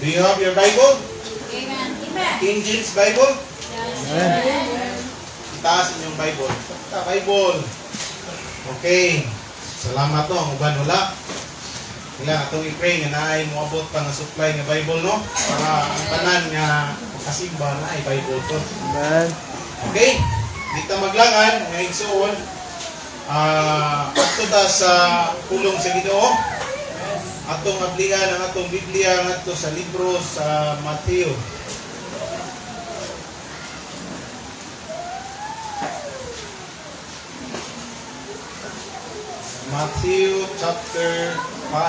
Do you have your Bible? Amen. King James Bible? Amen. Itaas inyong Bible. Bible. Okay. Salamat no. Ang uban wala. Kailangan itong i-pray nga naay mo abot pa nga supply nga Bible no. Para ang tanan nga kasimba na ay Bible to. Amen. Okay? Dito maglangan. Ngayon soon. Ato ta sa pulong sa Ginoo. Atong aplihan ang atong Biblia ngadto sa libro sa Mateo. Matthew chapter 5.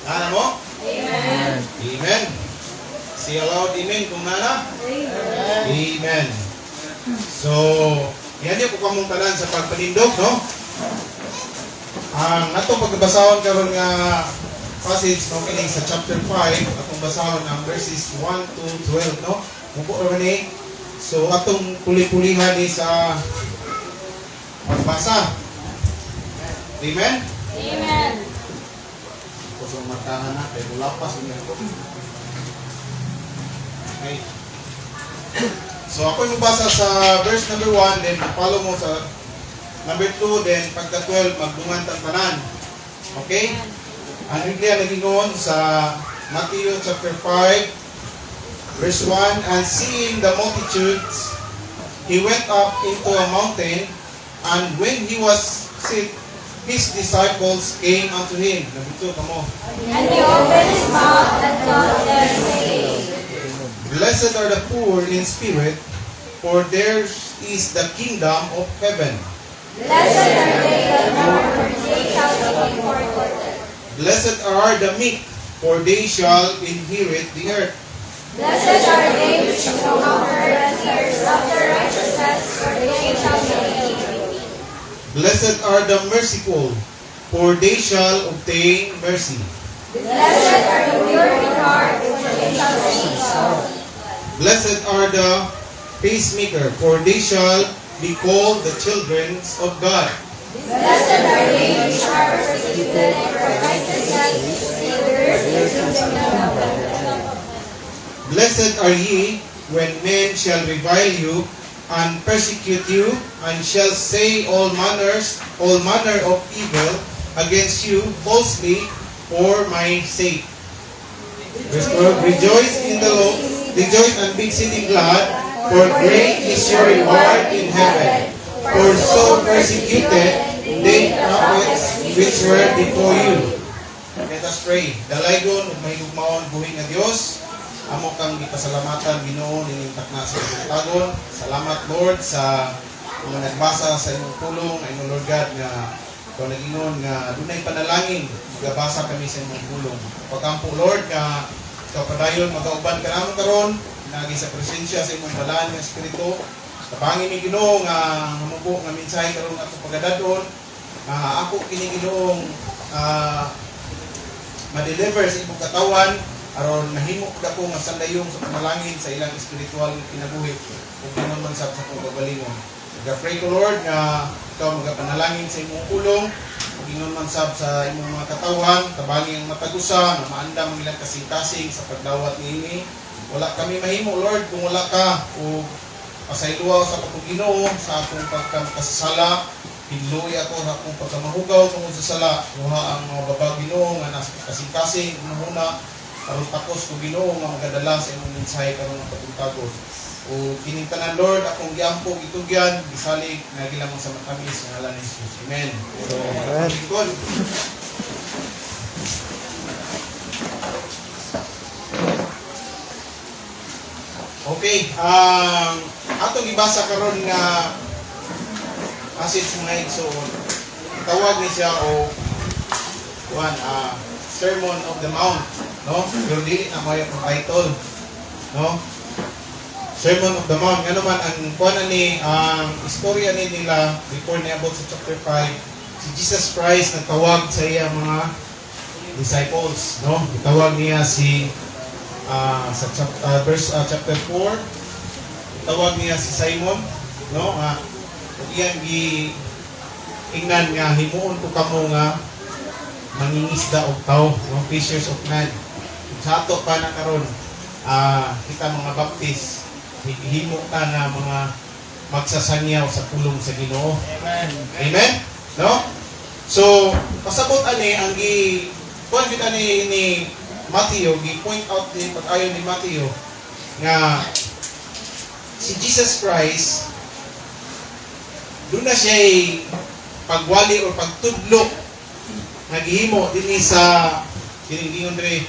Nana mo? Amen. Amen. Say aloud, amen kung nana? Amen. Amen. So, yan yung kukamungtanan sa pagpanindog, no? Ang atong pagbasahon karon nga passage no kini sa chapter 5 atong basahon ang verses 1 to 12 no. Muko ra ni. So atong puli-pulihan ni sa pagbasa. Amen. Amen. Kusong matangan na kay mulapas niya ko. Okay. So ako yung basa sa verse number 1 then follow mo sa number 2 then pagka 12 magdungan tanan. Okay? Ang Biblia nagingon sa Matthew chapter 5 verse 1, and seeing the multitudes, he went up into a mountain, and when he was sick, his disciples came unto him. Nabito ka mo. And he opened his mouth and taught them, saying, Blessed are the poor in spirit, for theirs is the kingdom of heaven. Blessed are they that mourn, for they shall be comforted. Blessed are the meek, for they shall inherit the earth. Blessed are they which know hunger and thirst after righteousness, for they shall be filled. Blessed are the merciful, for they shall obtain mercy. Blessed are the pure in heart, for they shall see God. Blessed are the pacemaker, for they shall be called the children of God. Blessed are they which are persecuted for righteousness, for theirs is the kingdom of heaven. Blessed are ye when men shall revile you and persecute you, and shall say all manner of evil against you falsely for my sake. Rejoice in the Lord, rejoice and be exceeding glad, for great is your reward in heaven. For so persecuted they prophets which were before you. Let us pray. Dalaygon ug may hugmaon buhing nga Dios. Amo kang gipasalamatan Ginoo nining takna sa tagon. Salamat Lord sa mga nagbasa sa imong pulong. Ay mo Lord God nga ikaw nagingon nga dunay panalangin magabasa kami sa imong pulong. Pagkampo Lord nga ikaw padayon magauban ka namon karon nagi sa presensya sa imong balaan nga espiritu. Tabangi mi Ginoo nga mamubo nga mensahe karon ato pagadadon. Ako kini Ginoong ma-deliver sa imong katawan aron mahimo dako nga sandayong sa panalangin sa ilang espiritual kinabuhi ug ginon man sa akong kagalingon. Nagapray ko Lord nga ikaw magapanalangin sa imong pulong ug ginon man sab sa imong mga katawan tabangi ang matagusa na maandam ang ilang kasing-kasing sa pagdawat niini. Wala kami mahimo Lord kung wala ka ug pasayloa sa akong Ginoo sa akong pagkasasala. Hinluoy ako sa akong pagkamahugaw tungod sa sala. Kuha ang mga babag Ginoo nga nasa kasing-kasing muna aron takos ko Ginoo nga magadala sa imong mensahe karon nga pagtagod. O kining tanan Lord akong giampog itugyan bisalig nagilamang sa matamis nga ngalan ni Jesus. Amen. So, Amen. Okay, atong ibasa karon nga passage mga igsoon. Tawag ni siya o Sermon of the Mount, no? Pero dili na mo yung title, no? Sermon of the Mount. Ano man ang kuan ni istorya ni nila before niabot sa chapter 5, si Jesus Christ nagtawag sa iya mga disciples, no? Itawag niya si sa chapter 4, tawag niya si Simon, no? iyang ingnan nga himuon ko kamo nga mangingisda og tao, mga fishers of men. Sa ato pa na karon, kita mga baptist, himo ta nga mga magsasangyaw sa pulong sa Ginoo. Amen. Amen? No? So, pasabot ani ang kuan kita ni Matthew, gi-point out din pag-ayon ni Matthew nga si Jesus Christ doon na siya pagwali o pagtudlo naghihimo dinhi sa kiningon dre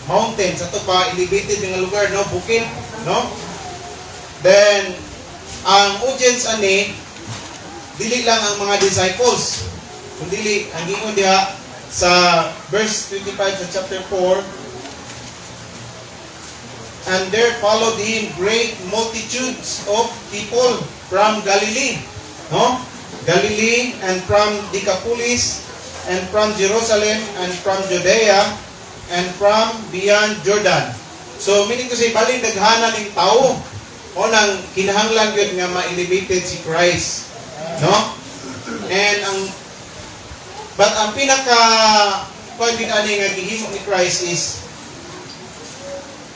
mountain sa to pa elevated nga lugar, no, bukid, no. Then ang audience ani dili lang ang mga disciples kundi ang gingon diha sa verse 25 sa chapter 4, and there followed him great multitudes of people from Galilee, no? Galilee and from Decapolis and from Jerusalem and from Judea and from beyond Jordan. So meaning to say bali daghana ning tawo o nang kinahanglan gyud nga ma-elevated si Christ, no? And ang pinaka pwede ani nga gihimo ni Christ is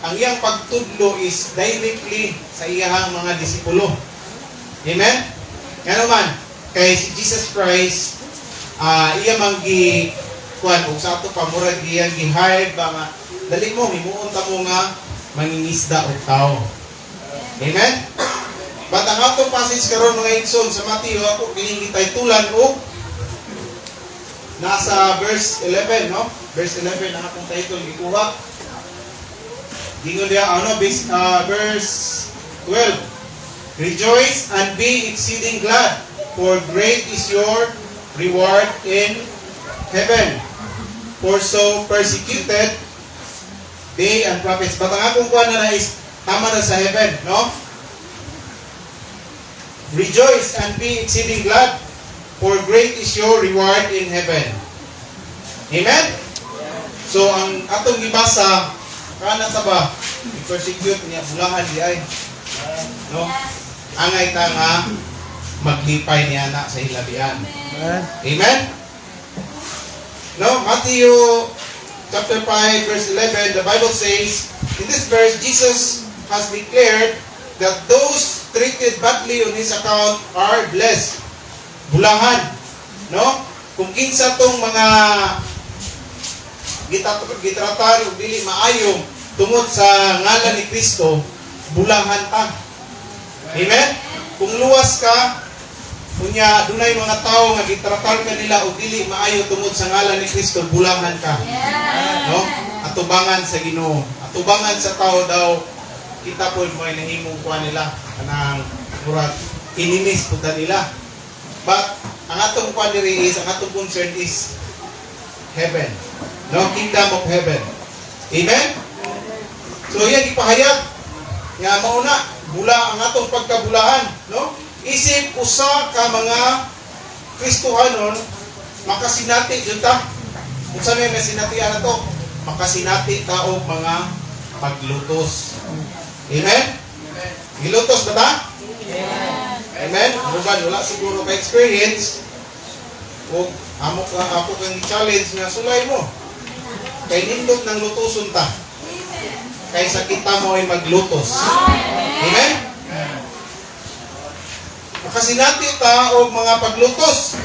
ang iyang pagtudlo is directly sa iyang mga disipulo. Amen? Nga naman, kay si Jesus Christ, iya manggi kuan og sa ato pa murag iyang gi-hire ba nga dali mo himuon ta mo nga mangingisda og tao. Amen? But ang atong passage karon mga igsoon sa Mateo ako kining gitay tulan og nasa verse 11, no? Verse 11 ang atong title gikuha. Gingon diha verse 12. Rejoice and be exceeding glad, for great is your reward in heaven. For so persecuted they and prophets. But ang akong kuha na is tama na sa heaven, no? Rejoice and be exceeding glad, for great is your reward in heaven. Amen? So, ang atong gibasa, kana ta ba? I-persecute niya, bulahan di ay. No? Angay ta nga, maglipay niya na sa hilabihan. Amen? No? Matthew chapter 5, verse 11, the Bible says, in this verse, Jesus has declared that those treated badly on His account are blessed. Bulahan, no? Kung kinsa tong mga gitratar o dili maayong tungod sa ngalan ni Kristo, bulahan ta. Amen? Kung luwas ka, kunya dunay mga tao nga gitratar ka nila o dili maayo tungod sa ngalan ni Kristo, bulahan ka. No? Atubangan sa Ginoo. Atubangan sa tao daw, kita po mo ay nahimong kuha nila kanang murag inimis po nila. But ang atong kuha diri is, ang atong concern is heaven. No? Kingdom of heaven. Amen? So yan ipahayag nga mauna bula ang atong pagkabulahan, no? Isip usa ka mga Kristohanon makasinati jud ta. Unsa may masinatian nato? Makasinati ta og mga paglutos. Amen? Gilutos ba ta? Amen? Bukan wala siguro ka experience o ako kang challenge nga sulay mo. Kay nindot ng lutoson ta. Kaysa kita mo ay maglutos. Amen? Makasinati ta og mga paglutos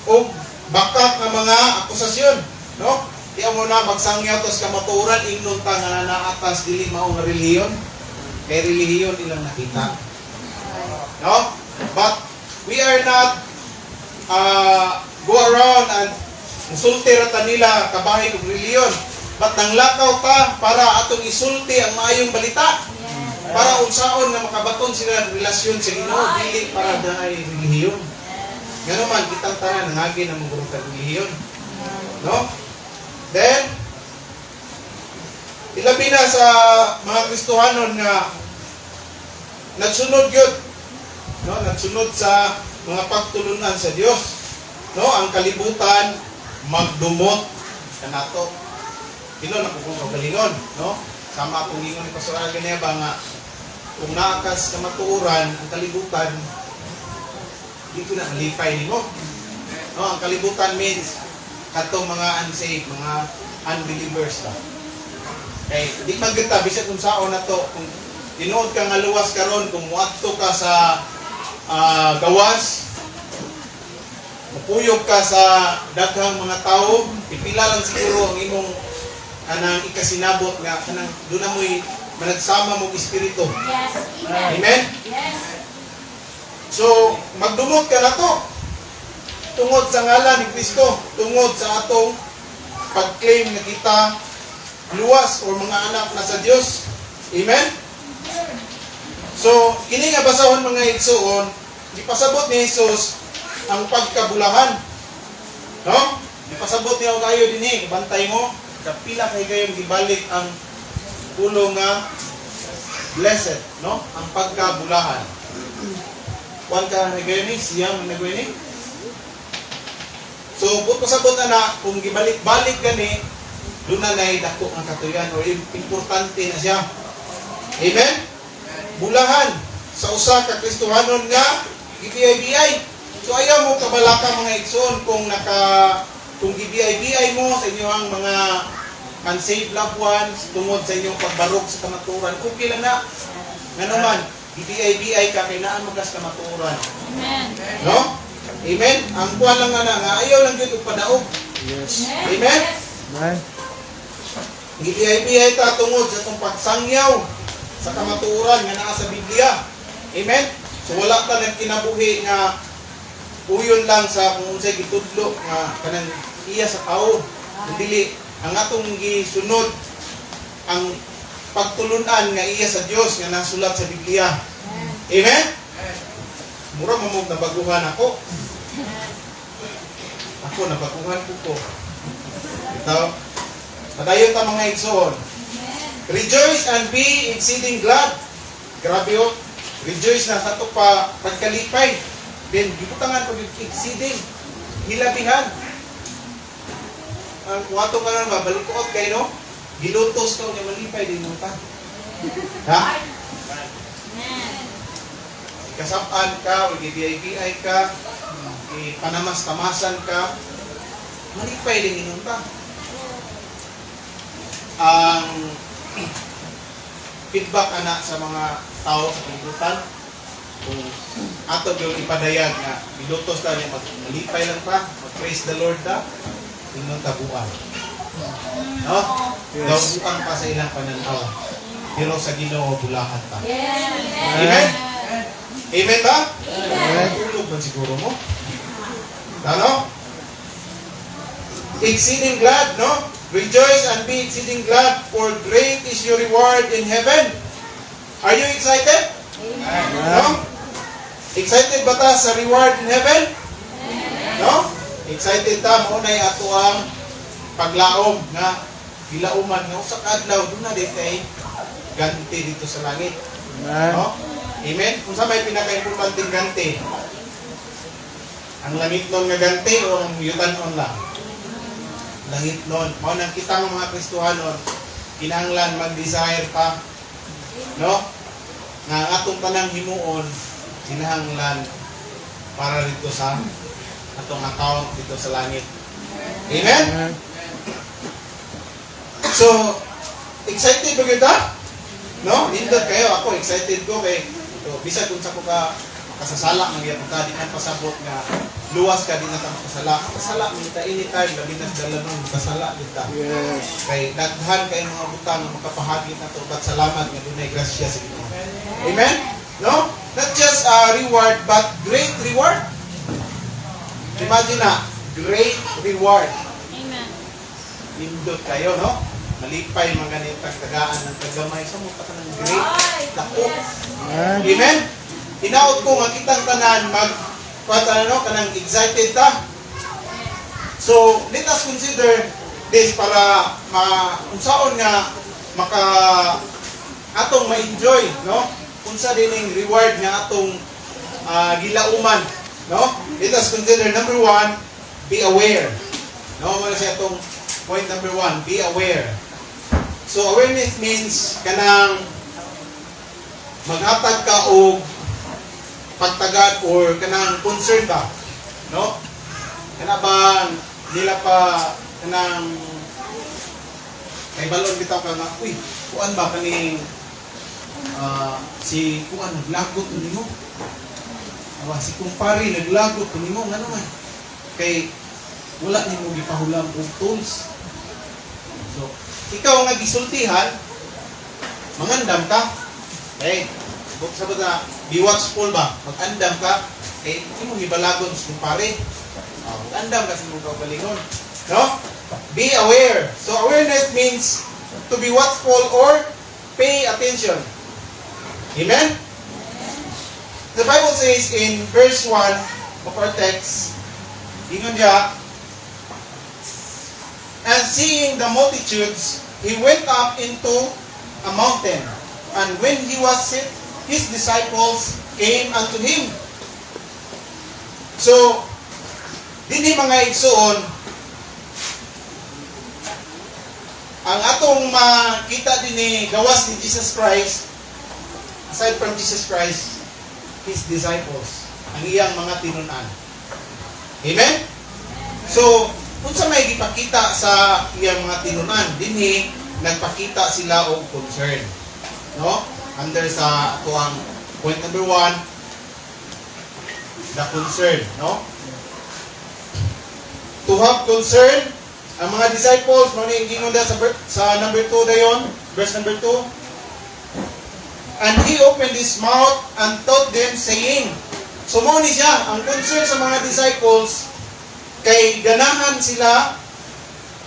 og bakat nga mga akusasyon, no? Di mo na magsangyaw tos kamaturan ingnon ta nga naatas dili mao nga relihiyon. Kay relihiyon ilang nakita. No? But we are not go around and insulti rata nila kabahin og relihiyon. But nang lakaw ta para atong isulti ang maayong balita. Para unsaon nga makabaton sila ng relasyon sa Ginoo dili para daay relihiyon. Ngano man kitang tanan nangagi na mga relihiyon. No? Then ilabi na sa mga Kristohanon nga nagsunod gyud, no, nagsunod sa mga pagtulunan sa Dios, no, ang kalibutan magdumot kanato. Pilo na kung kagalingon, no, sama akong ingon ni Pastor Alganeba nga kung naakas kamatuoran ang kalibutan di ko na malipay nimo. No, ang kalibutan means katong mga unsaved, mga unbelievers ba. Kay di man kita bisag kung saon na to, kung tinuod ka nga luwas karon, kung muadto ka sa gawas, mapuyog ka sa daghang mga tao, pipila lang siguro ang imong kanang ikasinabot nga kanang doon na mo'y managsama mong espiritu. Yes. Amen? Yes. So, magdumot ka na to. Tungod sa ngalan ni Kristo, tungod sa atong pag-claim na kita luwas o mga anak na sa Diyos. Amen? So, kini nga basahon mga igsoon, ipasabot ni Jesus ang pagkabulahan. No? Ipasabot niya kayo dinhi, bantay mo, kapila kay kayong gibalik ang pulong nga blessed, no? Ang pagkabulahan. Kuan ka nagayon ni siyang nagayon ni. So, pasabot na kung gibalik-balik gani, doon na dako ang katuyan o importante na siya. Amen? Bulahan sa usa ka Kristohanon nga gibiyay-biyay. So ayaw mo kabalaka mga igsoon kung gibiyay-biyay mo sa inyong mga unsaved loved ones tungod sa inyong pagbarog sa kamaturan. Okay lang na. Nga naman, gibiyay-biyay ka kay naan magas kamaturan. Amen. No? Amen? Ang kuha lang nga ayaw lang yun padaog. Yes. Amen? Amen. Gibiyay-biyay ta tungod sa itong pagsangyaw sa kamaturan nga naa sa Biblia. Amen? So wala ta nang kinabuhi nga uyon lang sa kung unsay gitudlo nga kanang iya sa tao. Dili ang atong gisunod ang pagtulunan nga iya sa Dios nga nasulat sa Biblia. Amen? Mura mamog nabaguhan ako. Ako nabaguhan ko. Ito. Padayon ta mga igsoon. Rejoice and be exceeding glad. Grabe yun. Rejoice na sa ito pa pagkalipay. Then, gibutangan pag exceeding. Hilabihan. Ang kuwato ka lang, mabalikuot kayo, no? Gilutos ka, nga malipay din mo ta. Ha? Ikasapaan ka, o gibiyay-biyay ka, ipanamas-tamasan ka, malipay din mo ta. Ang feedback ana sa mga tao sa kalibutan kung ato yung ipadayag na bilutos ta niya malipay lang ta, mag-praise the Lord ta, inyong tabuan. No? Yes. Daw utang pa sa ilang pananaw. Pero sa Ginoo bulahan ta. Yes. Amen? Amen ba? Amen. Tulog ba siguro mo? Ano? Exceeding glad, no? Rejoice and be exceeding glad, for great is your reward in heaven. Are you excited? No? Excited ba ta sa reward in heaven? No? Excited ta mo na ato ang paglaom nga gilauman nga usa ka adlaw doon na din kay ganti dito sa langit. Amen. No? Amen? Kung sa may pinaka-importanting ganti, ang langit nun nga ganti o ang yutan-on lang? Langit nun. Mao nang kita ng mga Kristohanon, kinahanglan mag-desire pa, no? Nga atong tanang himuon, kinahanglan para dito sa atong account dito sa langit. Amen? Amen. So, excited ba kita? No? Nindot kayo. Ako, excited ko kay bisag kung sa ko ka makasasala ng iyong ka, di ka pasabot nga luwas ka, di na ka makasala. Makasala, minta anytime, labi na sa dalanong, makasala kita. Yes. Kay daghan kayo mga butang na makapahagit na ito, at salamat nga dunay grasya sa inyo. Amen? No? Not just a reward, but great reward. Imagine na, great reward. Amen. Nindot kayo, no? Malipay mga ganitang tagaan ng tagamay sa mukha ka ng great dako. Amen. Amen? Hinaot ko nga kitang tanan kanang excited ta. So, let us consider this para unsaon nga maka atong ma-enjoy, no? Unsa din ang reward nga atong gilauman, no? Let us consider number 1, be aware. No, wala siya atong point number 1, be aware. So, awareness means kanang maghatag ka og pagtagad or kanang concern ba, no? Kana ba nila pa kanang kay balon bitaw ka nga, uy, kuan ba kaning si kuan naglagot nimo? Si kumpare naglagot nimo ngano man? Kay wala nimo gipahulam og tools. So, ikaw nga gisultihan, mangandam ka. Okay? Sabot na, be watchful ba? Mag-andam ka. Eh, imo gibalagon sa kumpare. Mag-andam ka sa mong kaugalingon. No? Be aware. So, awareness means to be watchful or pay attention. Amen? The Bible says in verse 1 of our text, ingon diya, and seeing the multitudes, he went up into a mountain. And when he was set, his disciples came unto him. So, dinhi mga igsoon, ang atong makita din ni gawas ni Jesus Christ, aside from Jesus Christ, his disciples, ang iyang mga tinunan. Amen? So, unsa may gipakita sa iyang mga tinunan, dinhi nagpakita sila og concern. No? Under sa tuang point number 1, the concern, no? To have concern, ang mga disciples, mo ni gingon sa number 2 dayon, verse number 2. And he opened his mouth and taught them, saying, so mo ni siya, ang concern sa mga disciples, kay ganahan sila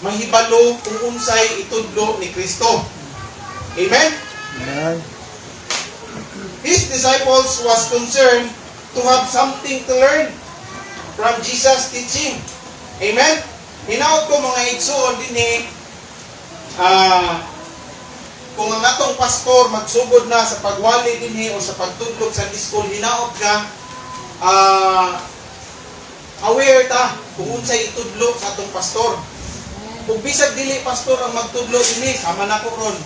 mahibalo kung unsay itudlo ni Kristo. Amen? Amen. His disciples was concerned to have something to learn from Jesus' teaching. Amen? Hinaot ko mga igsoon din kung ang atong pastor magsugod na sa pagwali din o sa pagtudlog sa school, hinaot ka aware ta kung unsay itudlo sa atong pastor. Kung bisag dili pastor ang magtudlo dinhi, sama na ko ron.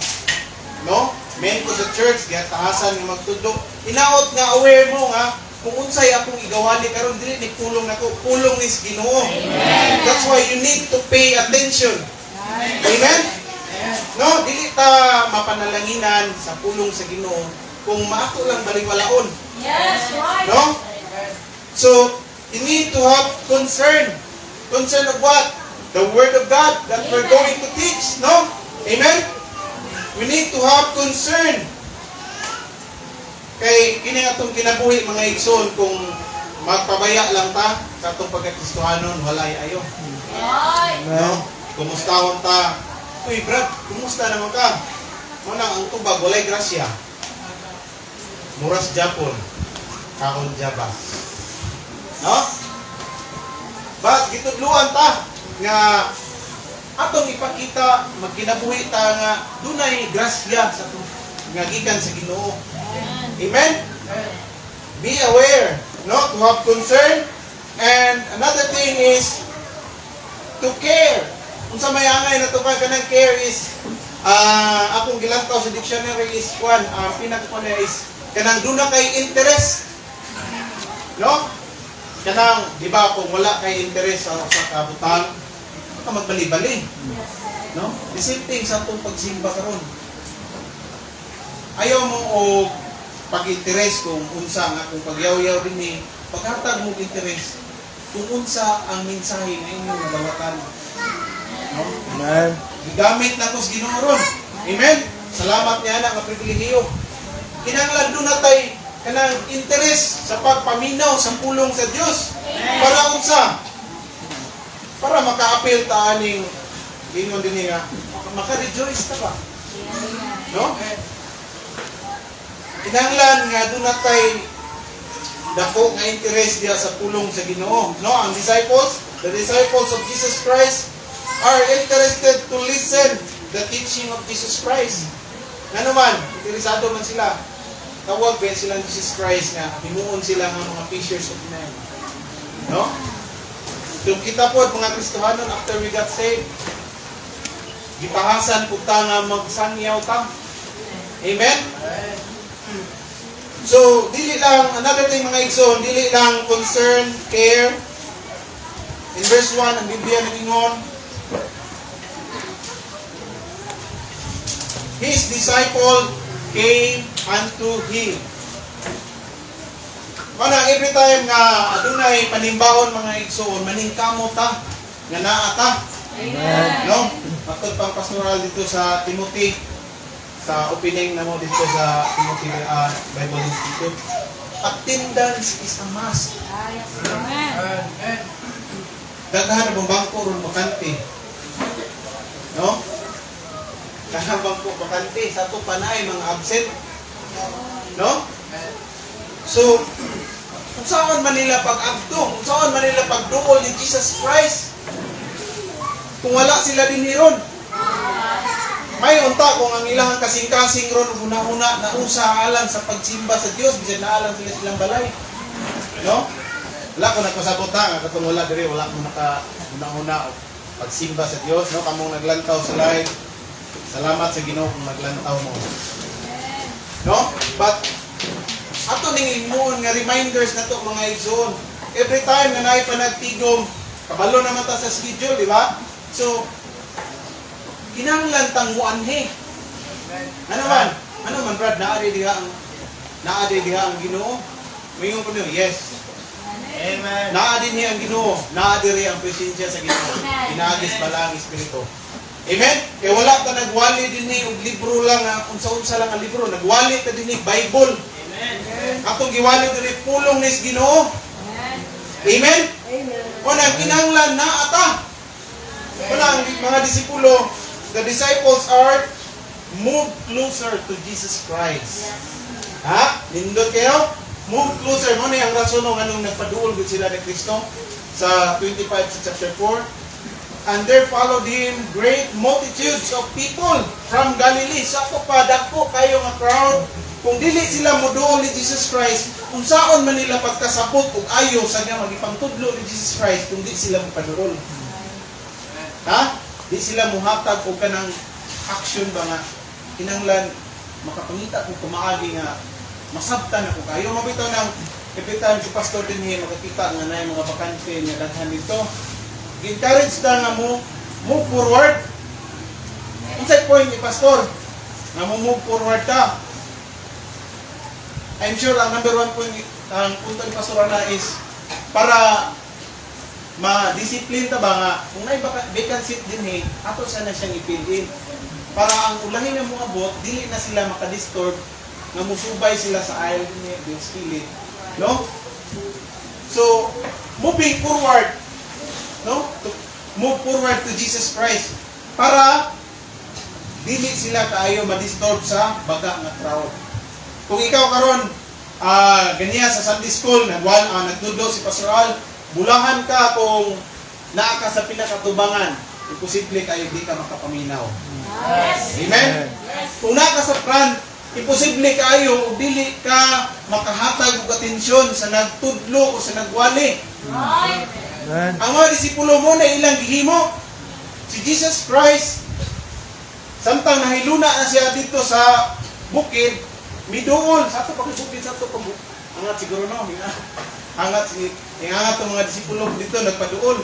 No? Men ko sa church, gatahasan nga magtudlo. Hinaot nga aware mo nga kung unsay akong igawali karon dili ni pulong nako, pulong ni Ginoo. That's why you need to pay attention. Amen? No, dili ta mapanalanginan sa pulong sa Ginoo kung maato lang baliwalaon. Yes, right. No? So, you need to have concern. Concern of what? The Word of God that we're going to teach. No? Amen? We need to have concern. Kay kini atong kinabuhi mga igsoon, kung magpabaya lang ta sa atong pagkakristohanon, walay ayo. Right. No? Kumustahon ta. Uy, Brad, kumusta naman ka? Muna, ang tubag, walay grasya. Muras Japon. Kahon Jabas. No? But, gitudluan ta nga atong ipakita, magkinabuhi ta nga dunay grasya sa nga gikan sa Ginoo. Amen? Be aware, no? To have concern. And another thing is to care. Kung sa mayangay na tukay ka ng care is akong gilantaw sa dictionary is pinaka is kanang duna kay interest. No? Kanang, di ba, kung wala kay interest sa kabutan, ka magbali-bali. No? The same thing sa itong pagsimba karon. Ayaw mo o pag-interest kung unsa nga, kung pagyaw-yaw din ni, paghatag mo interest, kung unsa ang mensahe na inyong nabawatan. No? Amen. Gigamit na ko sa Ginoo ron. Amen? Salamat niya na nga pribilehiyo. Kinahanglan doon na tayo kanang interest sa pagpaminaw sa pulong sa Dios. Para unsa? Para maka-appeal ta aning gingon dinhi nga maka-rejoice ta ba? No? Kinahanglan nga doon na tayo dako nga interest diya sa pulong sa Ginoo. No, ang disciples, the disciples of Jesus Christ are interested to listen the teaching of Jesus Christ. Nga naman, interesado man sila. Tawag ba sila ng Jesus Christ nga himuon sila ng mga fishers of men. No? Kung kita po mga Kristohanon after we got saved, gipahasan po ta nga magsangyaw ta. Amen? So, dili lang, another thing mga igsoon, dili lang concern, care. In verse 1, ang Biblia nagingon, His disciple came unto him. Mana every time nga adunay panimbahon mga igsoon, maningkamo ta nga naa ta. Amen. No? Matod pang pastoral dito sa Timothy, sa opening na mo dito sa Timothy Bible Institute. Attendance is a must. Daghan na bang bangko ron bakante. No? Daghan bangko bakante sa to panay mga absent. No? So, kung saan man nila pag-agtong, kung saan man nila pagduol ni Jesus Christ, kung wala sila din hiron. May unta kung ang ilang kasing-kasing ron huna-huna na usa alang sa pagsimba sa Dios bisan naalang sila silang balay. No? Wala ko nagpasabot nga katong wala diri wala mo naka huna-huna pagsimba sa Dios, no? Kamong naglantaw sa live. Salamat sa Ginoo kung naglantaw mo. No? But ato ning himuon nga reminders nato mga igsoon. Every time nga naay panagtigom, kabalo naman ta sa schedule, di ba? So, kinahanglan tang muanhe. Ano man brad, naari diha ang Ginoo. Mayong ko niyo, yes. Amen. Naa din niya ang Ginoo, naa diri ang presensya sa Ginoo. Pinagis bala ang Espiritu. Amen. Kaya wala ta nagwali din ni og libro lang unsa-unsa lang ang libro, nagwali ta din ni Bible. Amen. Atong giwali diri pulong ni Ginoo. Amen. Kuna kinahanglan naa ta. Kuna ang mga disipulo, the disciples are move closer to Jesus Christ. Ha? Nindot kayo? Move closer. Mo ni ang rason ng anong nagpaduol gud sila ni Kristo sa 25 sa chapter 4. And there followed him great multitudes of people from Galilee. Sa papadako kayo nga crowd. Kung dili sila moduol ni Jesus Christ, kung saan man nila pagkasabot ug ayo sa nga magipangtudlo ni Jesus Christ kung di sila mopaduol. Ha? Di sila muhatag og kanang action ba nga kinahanglan makapangita kung kumaagi nga masabtan ako kayo mabitaw nang every time si pastor din niya makakita nga na mga bakante nga daghan dito. Encourage ta nga mo move forward. Unsay point ni pastor nga mo move forward ta. I'm sure ang number one point ang punto ni pastor na is para ma-discipline ta ba nga kung may vacancy din ato sana siyang ipilin para ang ulahin na mga abot dili na sila makadisturb nga musubay sila sa aisle ni Dios kilit, no? So moving forward, no? To move forward to Jesus Christ para dili sila kaayo ma-disturb sa baga nga crowd. Kung ikaw karon ganiya sa Sunday school nagtudlo si Pastor Al, bulahan ka kung naa ka sa pinakatubangan, imposible kayo di ka makapaminaw. Yes. Amen? Yes. Kung naa ka sa front, imposible kayo o dili ka makahatag og atensyon sa nagtudlo o sa nagwali. Amen. Ang mga disipulo mo na ilang gihimo, si Jesus Christ, samtang nahiluna na siya dito sa bukid, miduol, sa ito pag-bukid, sa ito pag-bukid. Angat siguro no, angat itong mga disipulo dito, nagpaduol.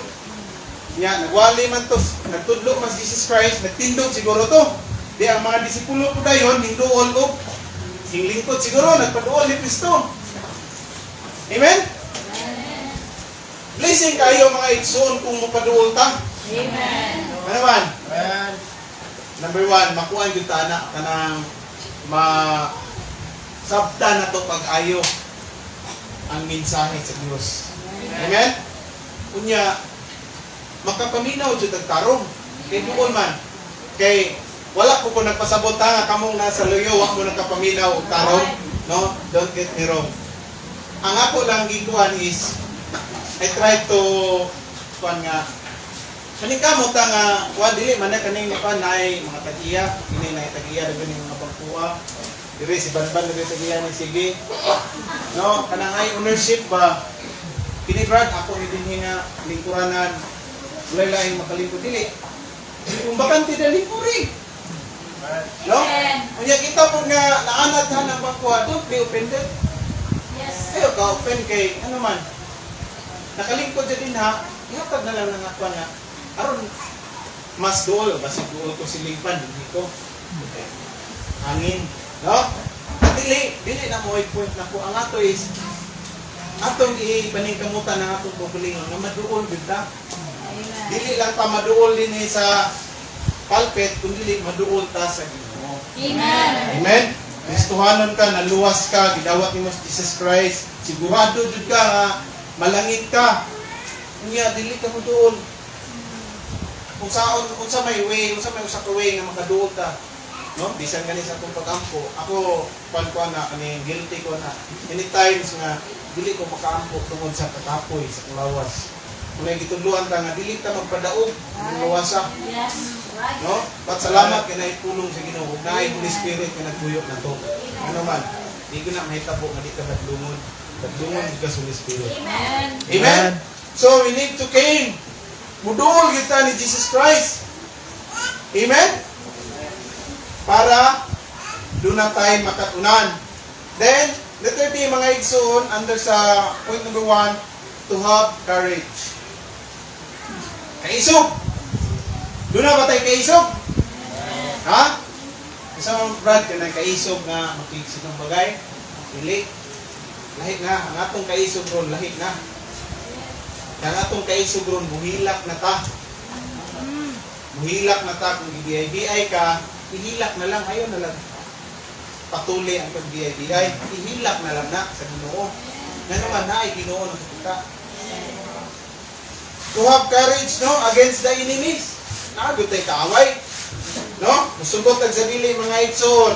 Yan, nagwali man to, nagtudlo mas Jesus Christ, nagtindog siguro to. Di ang mga disipulo ko dayon, hinduol o hinglingkod siguro, nagpaduol ni Kristo. Amen? Blessing kayo mga igsoon kung mapaduol ta. Amen. Ano man? Number 1, makuha yung tanak kanang sabta na to pag-ayo ang mensahe sa Diyos. Amen? Kunya, makapaminaw dyan tagtarong. Kay buon man. Kay, wala ko kung nagpasabot nga kamong nasa luyo, wak mo nagkapaminaw o tarong. No? Don't get me wrong. Ang ako lang gikuhan is, I try to, kuhan nga, kaning kamot nga, dili man na kaning napanay, mga tagiya, kini na tagiya, dagan yung mga pagkuha. Diri si Banban diri tagiya ni sige. No, kanang ay ownership ba? Kini Brad, ako din nga lingkuranan. Walay laing makalingkod dili. Kung bakante na lingkuri. No? Unya kita po nga naanad han ang pagkuha, don't be offended. Ayaw ka open kay ano man. Nakalingkod dyan din ha. Ihatag na lang ng ako nga. Aron mas duol. Basi duol ko silingpan. Hindi ko. Hangin. No? Dili na mo point na ko. Ang ato is atong ipaningkamutan ng atong pupulingon na maduol bigla. Dili lang pa maduol din sa pulpit, kundi maduol ta sa Ginoo. Amen. Amen. Kristohanon ka, naluwas ka, gidawat nimo si Jesus Christ. Sigurado jud ka nga malangit ka. Unya dili ka maduol. Unsa may way, unsa may usa ka way nga makaduol ta. No? Bisan gani sa akong pag-ampo. Ako kuan na kani guilty ko na. Many times nga dili ko makaampo tungod sa katapoy sa lawas. Kung gitudluan ta nga dili ta magpadaog, luwasa. Yes. No? But salamat kay naipulong sa Ginoo. Ug naay Holy Spirit nga nagbuyo na to. Ano man, di ko na mahitabo nga di ka badlungon. Badlungon di ka sa Holy Spirit. Amen. Amen. So we need to came. Mudul kita ni Jesus Christ. Amen. Para doon na tayo makatunan. Then, letter B mga igsoon, under sa point number 1, to have courage. Kaisog. Doon na ba tayo kaisog? Ha? Isa mga brad ka na kaisog nga makikisig ng bagay? Pili. Lahit na. Ang atong kaisog ron, lahit na. Ang atong kaisog ron, buhilak na ta. Buhilak na ta. Kung i-BI ka, ihilak na lang. Ayaw na lang. Patuloy ang pag-BI. Ihilak na lang na sa Ginoo. Nga naman na ay Ginoo ng kita. To have courage, no, against the enemies. Naagod tayo kaaway. No? Musugot ang sarili mga itson.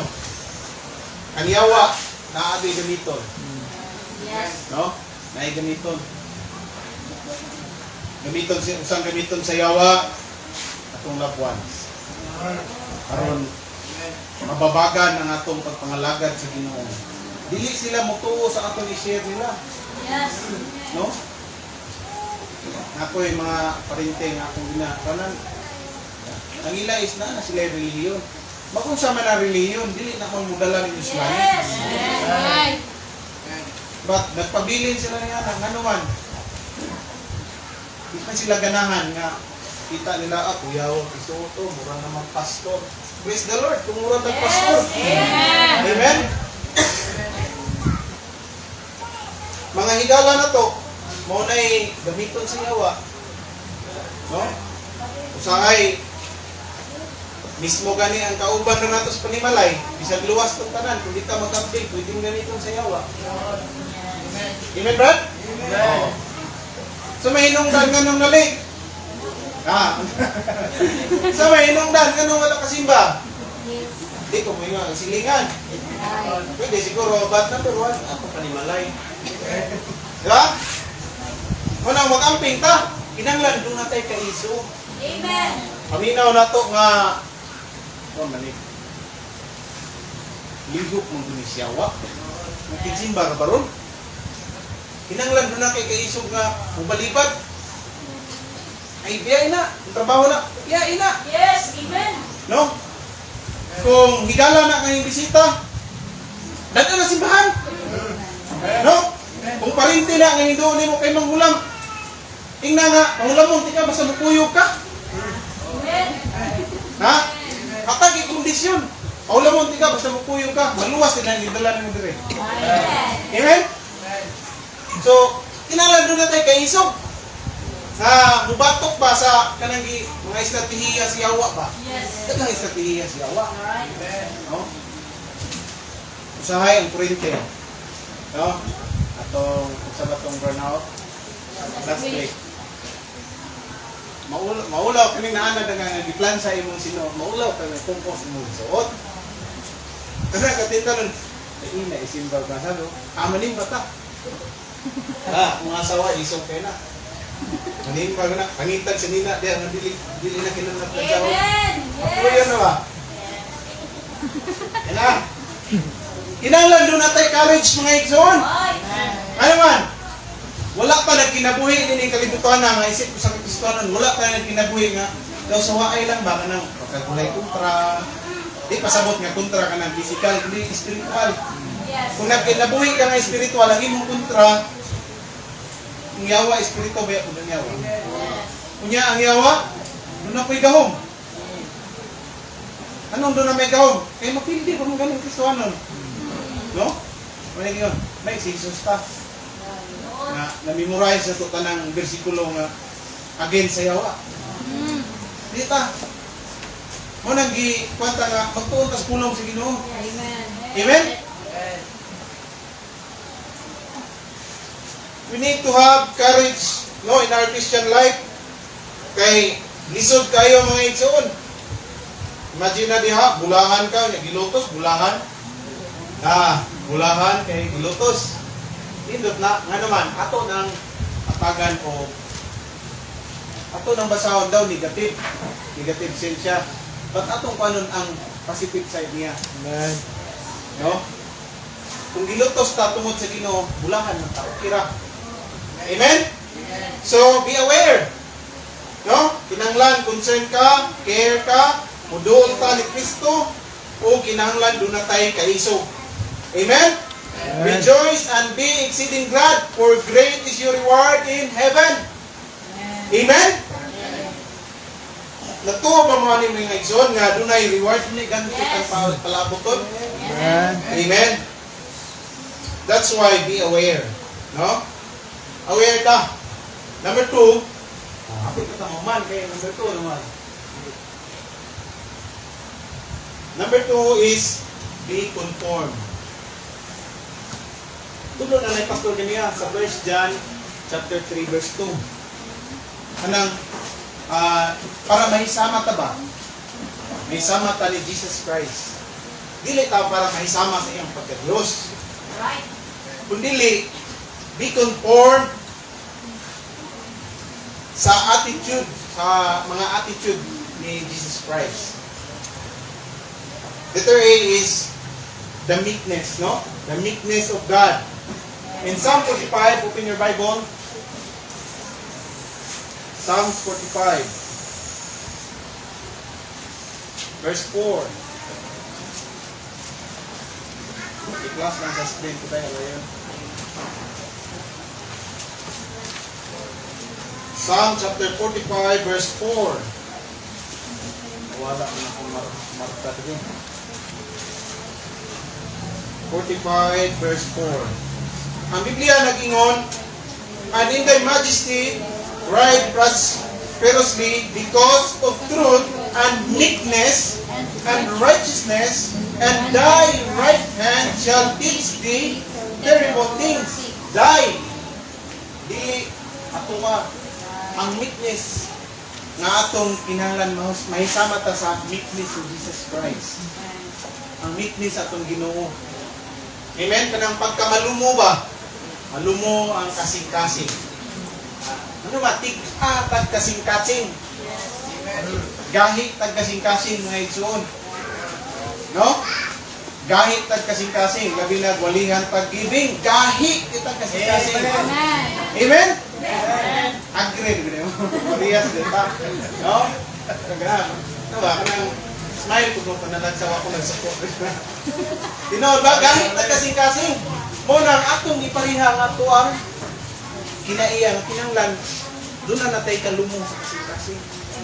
Kaniyawa, naadoy gamiton. Yes. No? Naay gamiton. Gamiton, usang gamiton sa yawa, atong loved ones. Aron mababagan ang atong pagpangalagad sa Ginoo. Dili sila mutuo sa atong i-share nila. Yes. No? Ako yung mga parinte nga akong ginakanan. Ang ila is na sila reliyon. Makunsa man na reliyon, dili na akong mudala ng Islamic. Yes. Right. But nagpabilin sila nga ng ano man. Di pa sila ganahan nga kita nila kuyaw, isuto, mura naman pastor. Praise the Lord, kung mura ng pastor. Amen. Amen? Mga higala na to, mo na'y gamiton sa yawa. No? Usahay, mismo gani ang kauban na nato sa panimalay, bisag luwas tong tanan, kung di ka mag-update, pwedeng gamiton sa yawa. Amen, Brad? Amen. So may hinungdan nga nung nalik. Ha? So may hinungdan nga nung wala kasimba. Di ko may nga silingan. Pwede siguro, but number 1, ako panimalay. Diba? Kung mag-amping ta, kinanglan doon na tayo kaiso. Amen. Paminaw na to nga, manik. Lihok mong dunisyawa. Magkitsimba ka ba ron? Kinanglan doon na kay kaisog nga, mubalibad. Ay, biyay na. Ang trabaho na, biyay na. Yes. Amen. No? Kung higala na kayong bisita, daga na simbahan. No? Kung parinti na ngayon doon mo kay manghulam, tingnan nga, manghulam mo, di ka basta mukuyog ka. Amen. Ha? Hatag i-kondisyon. Manghulam mo, di ka basta mukuyog ka. Maluwas din ang idala ng dire. Amen. Amen? So, kinala doon na tayo kaisog. Mubatok ba sa kanang mga estratehiya si Yawa ba? Yes. Dagang estratehiya si Yawa. Alright. No? Usahay ang kurente. No? Atong usa ba tong burnout? Last week. Maulaw kini naana nga giplan sa imong sino. Maulaw ka nga kumpos imong suot. Kasi katitalon ay ina isimba ka sa no. Amanin bata. Mga asawa isog kay na. Manin pa na pangitag sa nina diya nga dili na kinanap ka jaw. Amen. Ako yan na ba? Ina. Kinahanglan doon na tayo courage mga igsoon. Ano man? Wala pa nagkinabuhi din yung kalibutan na nga isip ko sa Kristohanon. Wala pa nagkinabuhi nga daw sa waay lang ba ka nang pagkakulay kontra. Di pasabot nga kontra ka ng physical, kundi spiritual. Yes. Kung nabuhi ka nga espiritual, ang imong kontra, ang yawa, espiritu ba yan? Ang yawa. Kunya, ang yawa, doon na po'y gahom. Anong doon na may gahom? Kaya mapildi pa mong ganun Kristohanon. No? May yun. May si Jesus ta. Na-memorize na ito tanang bersikulo nga against sa yawa. Di ta. Mo nang gikwanta nga magtuon tas pulong sa Ginoo. Amen. Amen? We need to have courage, no, in our Christian life. Kay lisod kayo mga igsoon. Imagine na diha, bulahan ka, gilutos, bulahan. Bulahan kay gilutos. Indot na, nga naman, ato nang atagan o ato nang basahon daw, negative. Negative sin siya. But atong panon ang positive side niya. Amen. No? Kung gilutos ta tungod sa Ginoo, bulahan man ta, kira. Amen? So, be aware. No? Kinahanglan, concern ka, care ka, muduol ta ni Kristo, o kinahanglan doon na tayo kaiso. Amen? Amen. Rejoice and be exceeding glad, for great is your reward in heaven. Amen? Natuwa ba mga ni mga igsoon nga doon ay reward ni ganito ang palaboton? Amen. Amen? That's why be aware. No? Aware ka. Number 2, apit ka tamaman kaya number 2 naman. Number 2 is be conformed. Tulo na na pastor kaniya sa 1 John chapter 3 verse 2. Anang para mahisama ta ba? Mahisama ta ni Jesus Christ. Dili ta para mahisama sa iyang pagka-Diyos. Right. Kundili, be conformed sa attitude, sa mga attitude ni Jesus Christ. Letter A is the meekness, no? The meekness of God. In Psalm 45, open your Bible. Psalms 45. Verse 4. I-class lang sa screen ko tayo ngayon. Psalm chapter 45 verse 4. Wala ko na kung marka dito. 45 verse 4. Ang Biblia nag-ingon, and in thy majesty ride prosperously because of truth and meekness and righteousness, and thy right hand shall teach thee terrible things. Thy, dili, ato ka, ang meekness nga atong kinahanglan mahisama ta sa meekness of Jesus Christ. Ang meekness atong Ginoo. Amen? Kanang pagkamalumo ba? Malumo ang kasing-kasing. Ano ba? Tag kasing-kasing. Gahi tag kasing-kasing mga igsoon. No? Gahi tag kasing-kasing. Labi na walihan pag-giving. Gahi tag kasing-kasing. Amen. Amen? Agree, di ba? Marias dito. No? Kagam. Ano ba? Kanang smile ko kung pananagsawa ko nagsako. Tinood ba? Gahit na kasing-kasing. Muna ang atong ipariha nga ito ang kinaiyang kinanglan. Doon na natay kalumong sa kasing-kasing.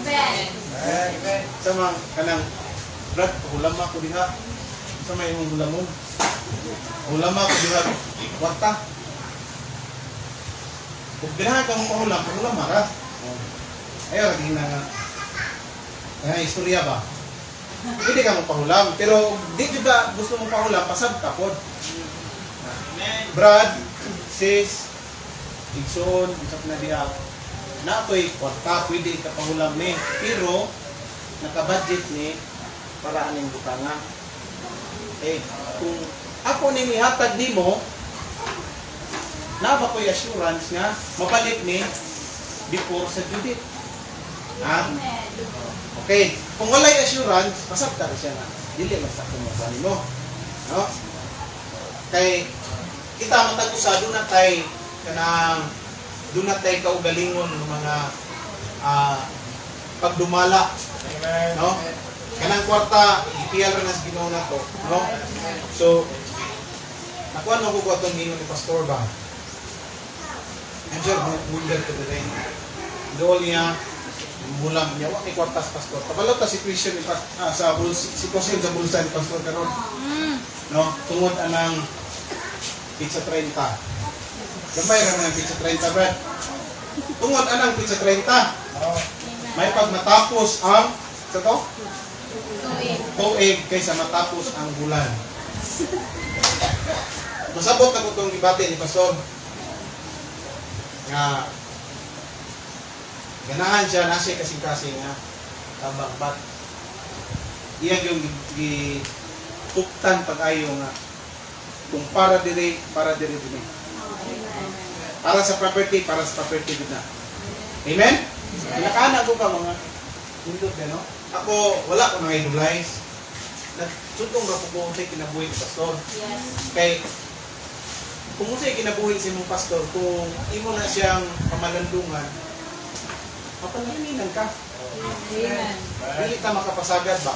Amen. Sa mga kanang Brad, hulama ko diha. Sa may imong hulamon. Hulama ko diha. Kwarta. Kung ganahan ka mong pahulam ka. Ayaw, lagi na nga. Kaya istorya ba? Pwede ka mong pahulam. Pero di ba gusto mong pahulam, pasab ka po. Brad, sis, igsoon, isap na diha. Na ito'y kwarta, pwede ka pahulam ni. Pero, nakabudget ni para aning butanga. Eh, kung ako ni mihatag di mo, na ba ko'y assurance nga mapalit ni before sa Judith. Ha? Okay. Kung walay assurance, pasabta rin siya nga. Dili mas sa kumuha mo. No? Kay kita matag-usa doon na tayo kanang doon na tayo kaugalingon ng mga pagdumala. No? Kanang kwarta, ipiyal rin as Ginoo na to. No? So, Nakuha na ko ko itong ingon ni Pastor ba? I'm sure, bundag ko din. Doon niya, bulang niya, wak ni kwartas Pastor. Kabalot ta si Christian sa si Christian sa bulsa ni Pastor karon. No, tungod anang pizza 30. Gamay ra man ang pizza 30, Brad. Tungod anang pizza 30. May pag matapos ang sa to? Tuig kaysa matapos ang bulan. Masabot na ko itong debate ni Pastor. Nga ganahan siya, nasa kasing-kasing nga tambang iyan yung gipuktan pag-ayo nga kung para dire din. Para sa property din na. Amen? Nakaanak ko ka mga hindot no? Ako, wala ko mga idolize. Nagsuntong ba po kung kinabuhi ni Pastor? Yes. Kay kung sa'yo kinabuhi si mong pastor, kung imo na siyang pamalandungan, mapanalininan ka. Amen. Dili ka makapasagad ba?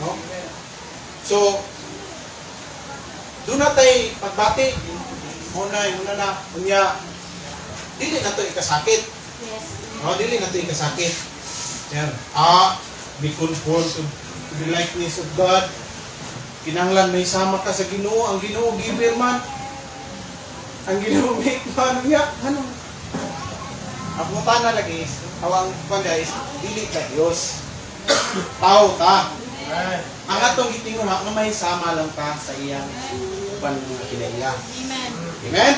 No? So, doon na tayo pagbati. Muna na. Kunya, dili na to ikasakit. Yes. No, dili na to ikasakit. Yan. Be conformed to the likeness of God. Kinahanglan may sama ka sa Ginoo. Ang Ginoo, giver man. Ang Ginoo, make man. Ano? Ang putana lagi is, awang panda is, dili ka Diyos. Tao ta. Ang atong gitinguha, nga may sama lang ka sa iyang uban mga kinaiya. Amen. Amen?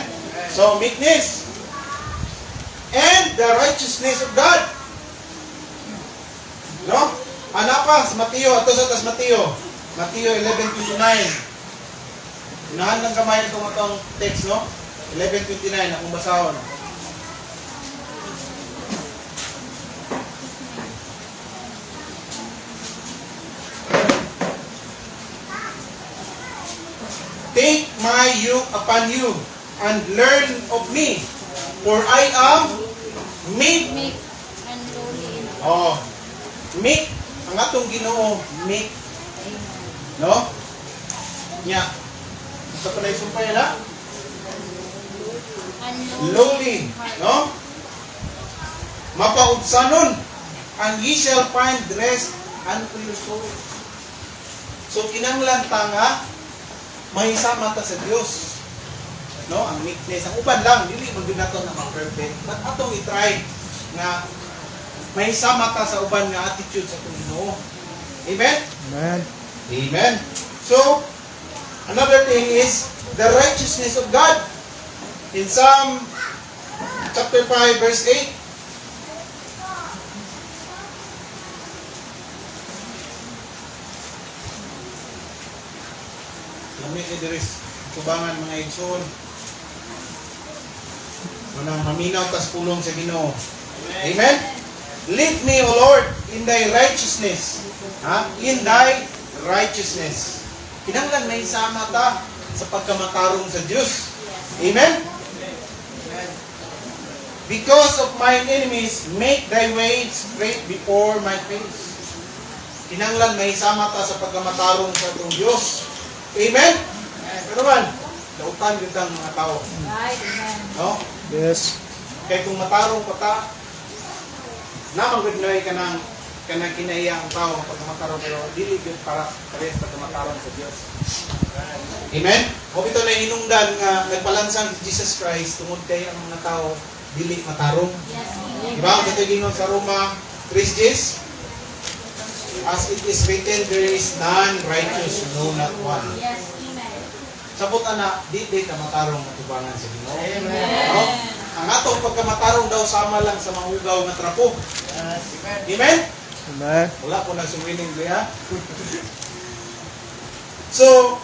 So, meekness. And the righteousness of God. No? Anapas, Mateo, ato sa tas Mateo. Mateo 11:29. Unahan lang kamay itong text, no? 11:29, akong basahon. Take my yoke upon you and learn of me, for I am meek. Meek and lowly in Oh, meek. Ang atong Ginoo, meek. Amen. No? Nya. Sa panay sumpay na? And Lowly. No? Mapaubsanon. And ye shall find rest unto your soul. So, kinanglan ta nga, mahisama ta sa Dios. No? Ang meekness. Ang uban lang, dili mo din nato na ma-perfect. But atong i-try nga mahisama ta sa uban nga attitude sa itong Ginoo. Amen? Amen. Amen. So, another thing is the righteousness of God. In Psalm chapter 5 verse 8, lamig ni Diris, kubangan mga igsoon. Manang maminaw tas pulong sa Ginoo. Amen? Lead me, O Lord, in thy righteousness. In thy righteousness. Kinanglan may sama ta sa pagkamatarong sa Diyos. Amen? Because of mine enemies, make thy way straight before my face. Kinanglan may sama ta sa pagkamatarong sa itong Diyos. Amen? Pero man, dautan yun ang mga tao. right. Amen. No? Yes. Kaya kung matarong pa ta, namagod na ka ng kinaiya ang tao kapag matarong, pero dili yun para parehas pagkamatarong sa Diyos. Amen? O ito na hinungdan nga nagpalansang Jesus Christ, tungod kayo ang mga tao, dili matarong. Yes. Amen. Diba? Ang katigingon sa Roma 3:10, as it is written, there is none righteous, no, not one. Yes. Amen. Sabot na, di ka matarong matubangan sa Ginoo. Amen. No? Ang atong pagkamatarong daw sama lang sa mahugaw nga trapo. Amen? Amen. Wala po nagsumiling kaya. So,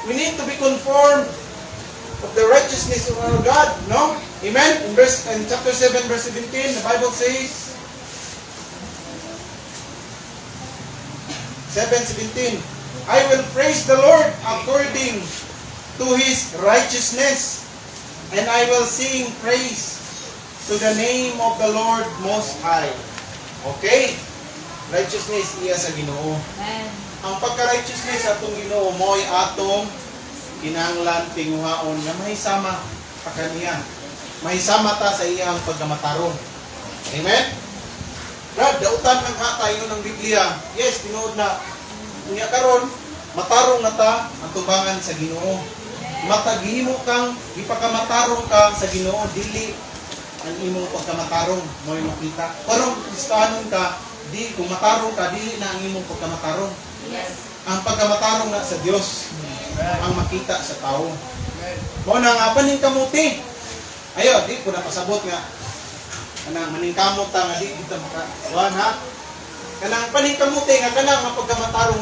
we need to be conformed of the righteousness of our God, no? Amen? In chapter 7, verse 17, the Bible says, 7:17, I will praise the Lord according to His righteousness, and I will sing praise to the name of the Lord Most High. Okay? Righteousness iya sa Ginoo. Amen. Ang pagka-righteousness sa atong Ginoo mo'y atong kinahanglan tinguhaon nga mahisama pa kaniya. Mahisama ta sa iyang pagkamatarong. Amen? Brad, dautan ng hatay yun ng Biblia. Yes, tinuod na. Unya karon, matarong na ta ang tubangan sa Ginoo. Matagihimo kang ipakamatarong ka sa Ginoo, dili ang imong pagkamatarong mo makita. Pero Kristanon ka, di kung matarong ka, dili na ang imong pagkamatarong. Ang pagkamatarong na sa Dios ang makita sa tao. Mo na nga paning kamuti. Ayo, di ko na pasabot nga. Kanang maningkamot ta nga di kita makakuan ha. Kanang paningkamuti nga kanang nga pagkamatarong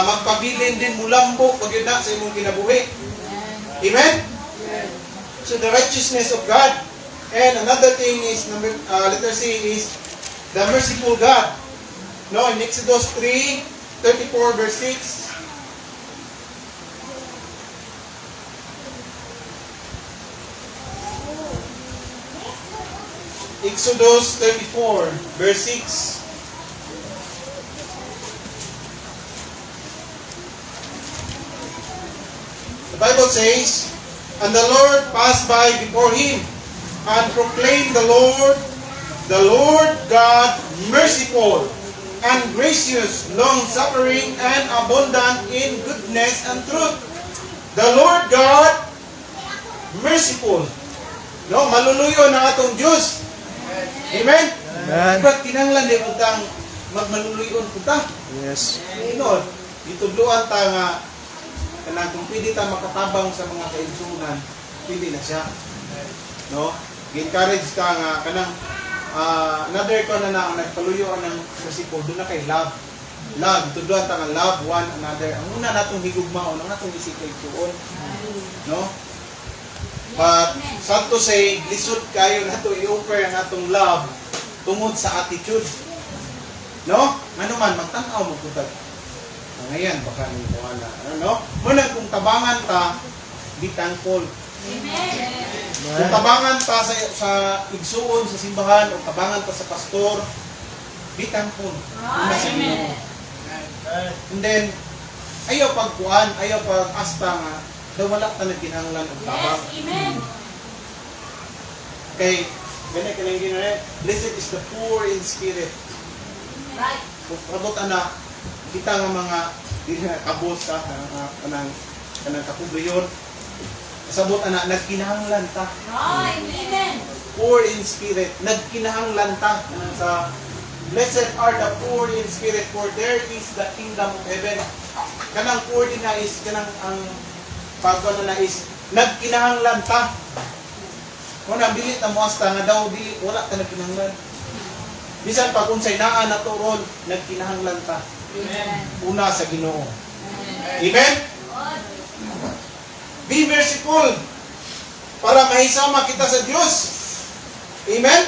magpabilin din mulambok pag yun na sa imong kinabuhi. Amen? So the righteousness of God. And another thing is letter C is the merciful God. No, in Exodus 3:34 verse 6. Exodus 34, verse 6. The Bible says, "And the Lord passed by before him, and proclaimed the Lord God, merciful and gracious, long-suffering and abundant in goodness and truth." The Lord God, merciful. No, maluluyo na atong Diyos. Amen? Amen. Ba't kinanglan din utang magmaluluyon punta? Yes. Inod, itudluan ta nga kanang kung pwede ta makatabang sa mga kaigsunan, pwede na siya. No? Encourage ka nga kanang another ko na ang nagpaluyuan ng merciful, doon na kay love. Love, itudluan ta nga love one another. Ang una natong higugmaon, ang natong isipay tuon. No? But sad to say, lisod kayo na ito i-offer ang atong love tungod sa attitude. No? Ano man, magtanaw mo kutag. Ngayon, baka nito na. No? Muna kung tabangan ta, be thankful. Kung tabangan ta sa igsuon, sa simbahan, o tabangan ta sa pastor, be thankful. Una sa Ginoo. And then, ayaw pagkuan, ayaw pag-asta nga, daw wala ta nagkinahanglan og tabang. Amen. Kay gani kanang ginare, blessed is the poor in spirit. Right. Kabot ana kita nga mga dili na kabos ka kanang kapobriyon. Kasabot ana nagkinahanglan ta. Right. Amen. Poor in spirit, nagkinahanglan ta kanang sa blessed are the poor in spirit, for there is the kingdom of heaven. Kanang poor din na is kanang ang pagkano na is nagkinahanglan ta. Kung nabili ta mo hasta nga daw dili wala ta nagkinahanglan. Bisan pa kung say naa na to ron nagkinahanglan ta. Amen. Una sa Ginoo. Amen. Be merciful para mahisama kita sa Dios. Amen.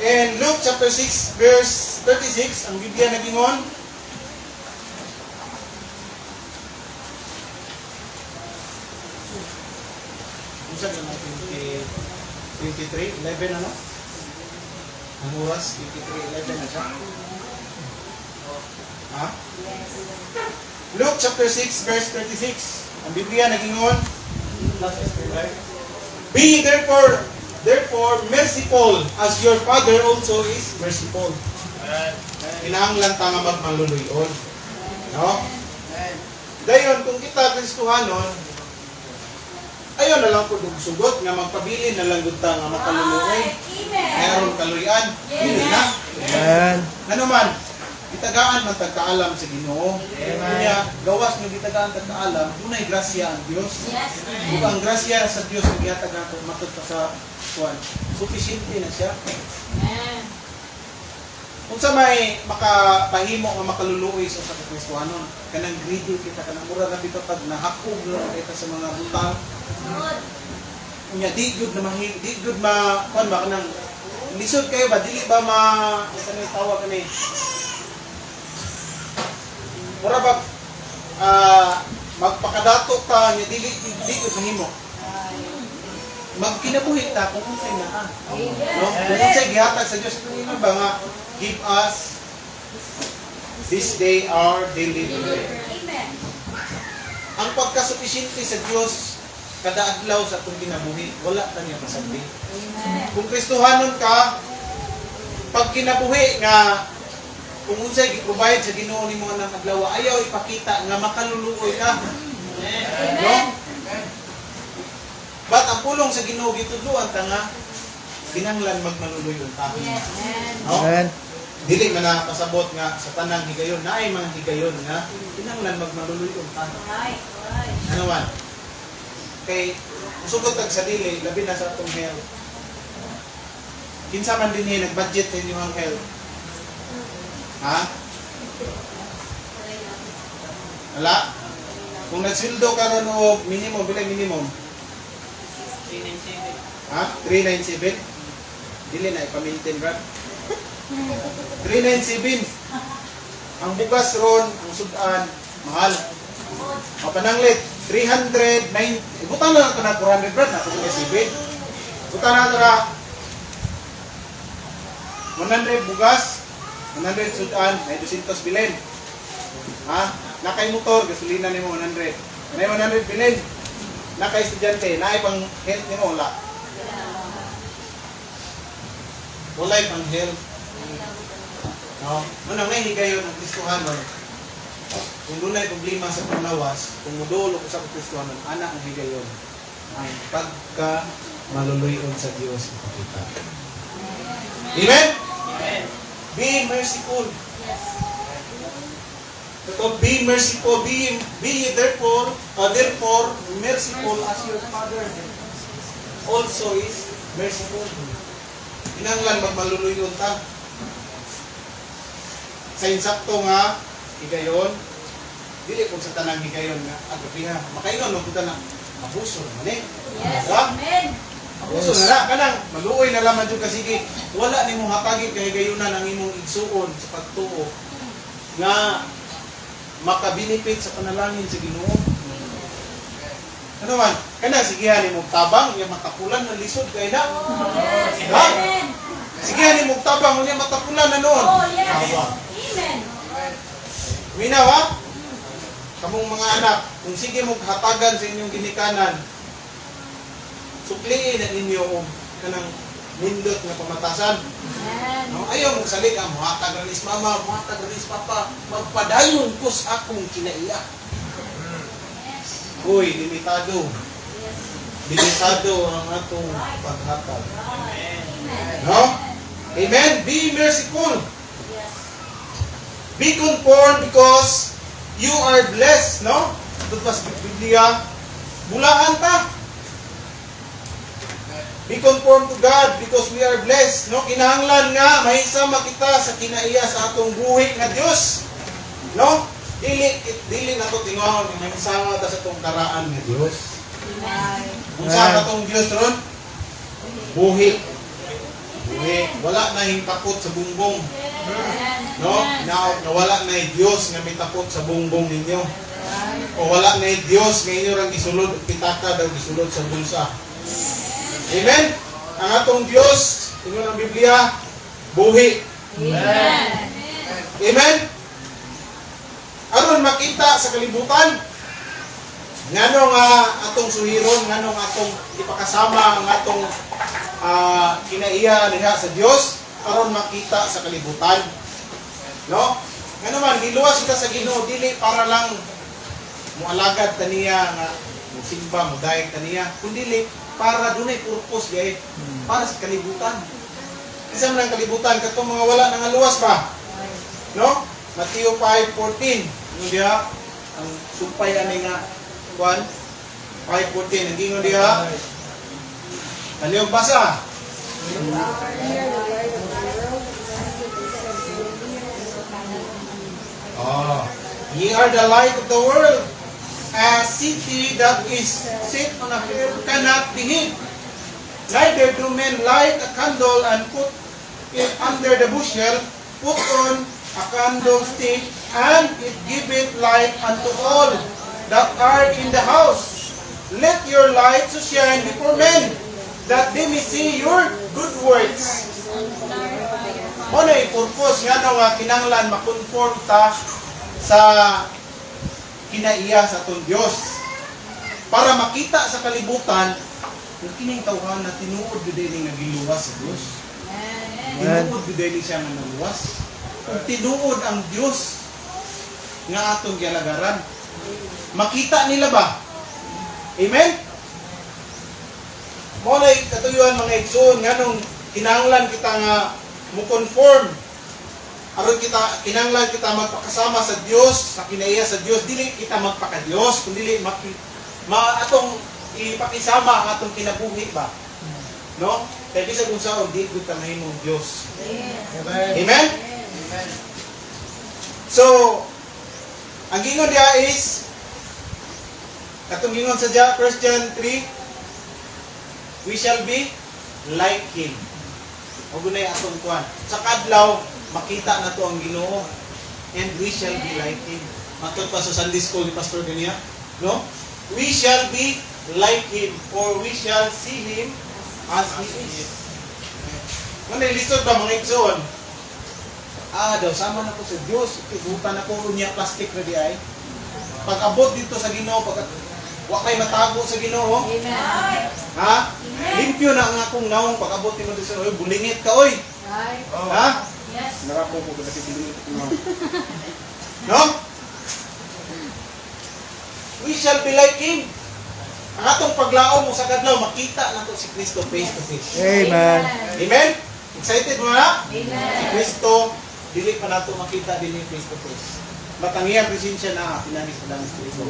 And Luke chapter 6 verse 36 ang Biblia nagingon. Unsa na natin 23, 11 ano? Ang oras 23:11 na siya. Ha? Luke chapter 6 verse 36. Ang Biblia nagingon, "Be therefore merciful as your Father also is merciful." Kinahanglan ta nga magmaluluyon. No? Dayon kung kita Kristohanon, ayaw na lang po sugot nga magpabilin na lang ta nga makaluluoy. Mayroon kaluyan. Dili na. Amen. Ano man, gitagaan man tagkaalam sa Ginoo. Kanya gawas nga gitagaan tagkaalam, dunay grasya ang Dios. Yes. Kung ang grasya sa Dios nga gihatag nato matud pa sa kuan, sufficiente na siya. Amen. Kung sa may makapahimo nga makaluluoy sa Kristohanon, kanang greedy kita kanang mura na bitaw tag nahakog na kita sa mga butang. Good. Kunya di good na di good kuan ba kanang lisod kayo ba dili ba kanang tawag kani. Mura ba magpakadato ka nya dili good mahimo. Magkinabuhi ta kung unsay naa. No? Kung unsay gihatag sa Dios kuno ba nga give us this day our daily bread. Amen. ang pagkasupisyente sa Dios kada adlaw sa atong kinabuhi, wala ta niya masabi. Kung Kristohanon ka, pag kinabuhi nga kung unsay gi-provide sa Ginoo nimo anang adlaw, ayaw ipakita nga makaluluoy ka. No? But ang pulong sa Ginoo gitudloan ta nga kinahanglan magmaluluoy ta. No? Amen. Dili man na pasabot nga sa tanang higayon, naay mga higayon nga kinahanglan magmaluluoy ta. Ano man? Kay musugot tag sa dili labi na sa atong health. Kinsa man dinhi nag-budget sa inyong health? Ha? Wala? Kung nagsildo ka ron og minimum, bilang minimum? 397. Ha? 397? Dili na ipa-maintain, Brad. 397. Ang bugas ron, ang sudan, mahal. Mapananglit, 309. Ibutan na ito na 400, Brad. Nato na 7. Ibutan na ito na 100 bugas, 100 sudan, may 200 bilin. Ha? Nakay motor, gasolina nimo 100. May 100 bilin. Nakay estudyante, naay pang health nimo wala. Walay pang health. No? Ano may higayon ang Kristohanon? Kung dunay problema sa panglawas, kung modulo ko sa Kristohanon, ana ang higayon. Ang pagka maluluyon sa Dios kita. Amen? Be merciful. So, be merciful. Be ye therefore merciful as your Father also is merciful. Kinahanglan magmaluluyon ta. Sa insakto nga higayon, dili kung sa tanang higayon nga agabiha. Makaingon mo kita na abuso man eh. Yes, Diba? amen. Abuso na kanang maluoy na lamang jud kasige. Wala nimo hatagin kay gayunan ang imong igsuon sa pagtuo nga makabenefit sa panalangin sa Ginoo. Ano man? Kana sigihan nimo tabang iya matapulan ng lisod kay na. Yes, Ha? amen. Sigihan nimo tabang iya matapulan na noon. Oh, yes. Awa. Amen. Minaw ha? Kamong mga anak, kung sige mong hatagan sa inyong ginikanan, sukliin na ninyo o kanang nindot na pamatasan. Amen. No? Ayaw mong salik ang muhatag ranis mama, muhatag ranis papa, magpadayon ko sa akong kinaiya. Uy, limitado. Yes. Limitado ang atong paghatag. Amen. No? Amen? Be merciful. Yes. Be conformed because you are blessed, no? Ito pa sa Biblia, bulaan ta. Be conformed to God because we are blessed, no? Kinahanglan nga mahisama kita sa kinaiya sa atong buhi nga Dios, no? Dili na to tingawon nga mahisama ta sa atong karaan nga Dios. Amen. Kung saan atong Dios ron? Buhi. Buhi. Wala na hingkapot sa bungbong. Amen. No? Nawala na Diyos nga may tapot sa bungbong ninyo. O wala na Diyos nga inyo rang gisulod at pitaka daw gisulod sa bulsa. Amen? Ang atong Diyos, ingon ang Biblia, buhi. Amen. Amen? Aron makita sa kalibutan, ngano nga atong suhiron, ngano nga atong ipakasama ang atong kinaiya niya sa Diyos, aron makita sa kalibutan. No? Ngano man, giluwas kita sa Ginoo, dili para lang mualagad taniya nga musimba, mudayeg taniya, kundi para dunay purpose gay, para sa kalibutan. Isa man ang kalibutan, katong mga wala nang luwas pa. No? Mateo 5:14. Ano diha? Ang sumpay ani nga kuan 5:14 ang gingon diha. Kaliyog basa. Ye are the light of the world. A city that is set on a hill cannot be hid. Neither do men light a candle and put it under the bushel, put on a candlestick, and it giveth light unto all that are in the house. Let your light so shine before men, that they may see your good works. Ano yung purpose nga nga kinanglan makonform ta sa kinaiya sa atong Dios. para makita sa kalibutan kining tawhan na tinuod gyud ini nga giluwas sa Dios. Tinuod gyud ini siya nga naluwas. Kung tinuod ang Dios nga atong gialagaran, makita nila ba? Amen? Mo na katuyuan mga igsoon nganong kinahanglan kita nga mo conform aron kita kinahanglan kita magpakasama sa Dios, sa kinaiya sa Dios, dili kita magpaka-Dios kundi atong ipakisama ang atong kinabuhi ba? No? Kaya bisag kung saan, di ko ta mahimong Diyos. Amen? Amen? So, ang gingon diya is, katong gingon sa 1 John 3, we shall be like Him. O gunay atong kuan. Sa kadlaw, makita na to ang Ginoo, and we shall be like Him. Matod pa sa Sunday School ni Pastor ganiya, no? We shall be like Him, or we shall see Him as He is. Kung nailisod ba mga igsoon? Daw, sama na ko sa Diyos. Igutan na ko niya plastic na di ay. Pag abot dito sa Ginoo, pag wak may matago sa Ginoo. Amen. Ha? Limpyo na ang akong naong pag abot mo dito sa Ginoo. Bulingit ka, oy. Ha? Yes. Narapo ko kasi bulingit ko. No? We shall be like Him. Ang atong paglaom mo sa kadlaw, makita na to si Kristo face to face. Amen. Amen? Excited mo na? Amen. Si Kristo, dili pa nato makita din face to face. Batang iya presensya na pinanis pa lang si Kristo.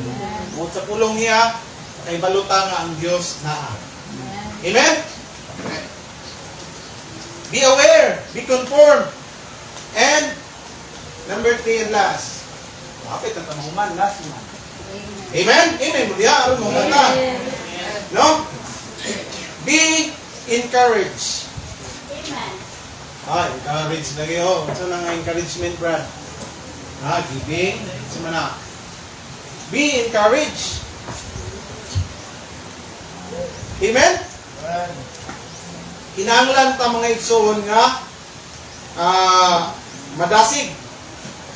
Bukod sa pulong niya, kay baluta nga ang Dios na. Amen? Be aware, be conformed. And number 3 and last. Kapit ang tamahuman, last man. Amen? Amen. Budiya, aron mo mata. No? Be encouraged. Amen. Encourage lagi ho. Ito nga encouragement, Brad. Giving. Sumana. Be encouraged. Amen? Kinahanglan ta mga igsoon nga madasig.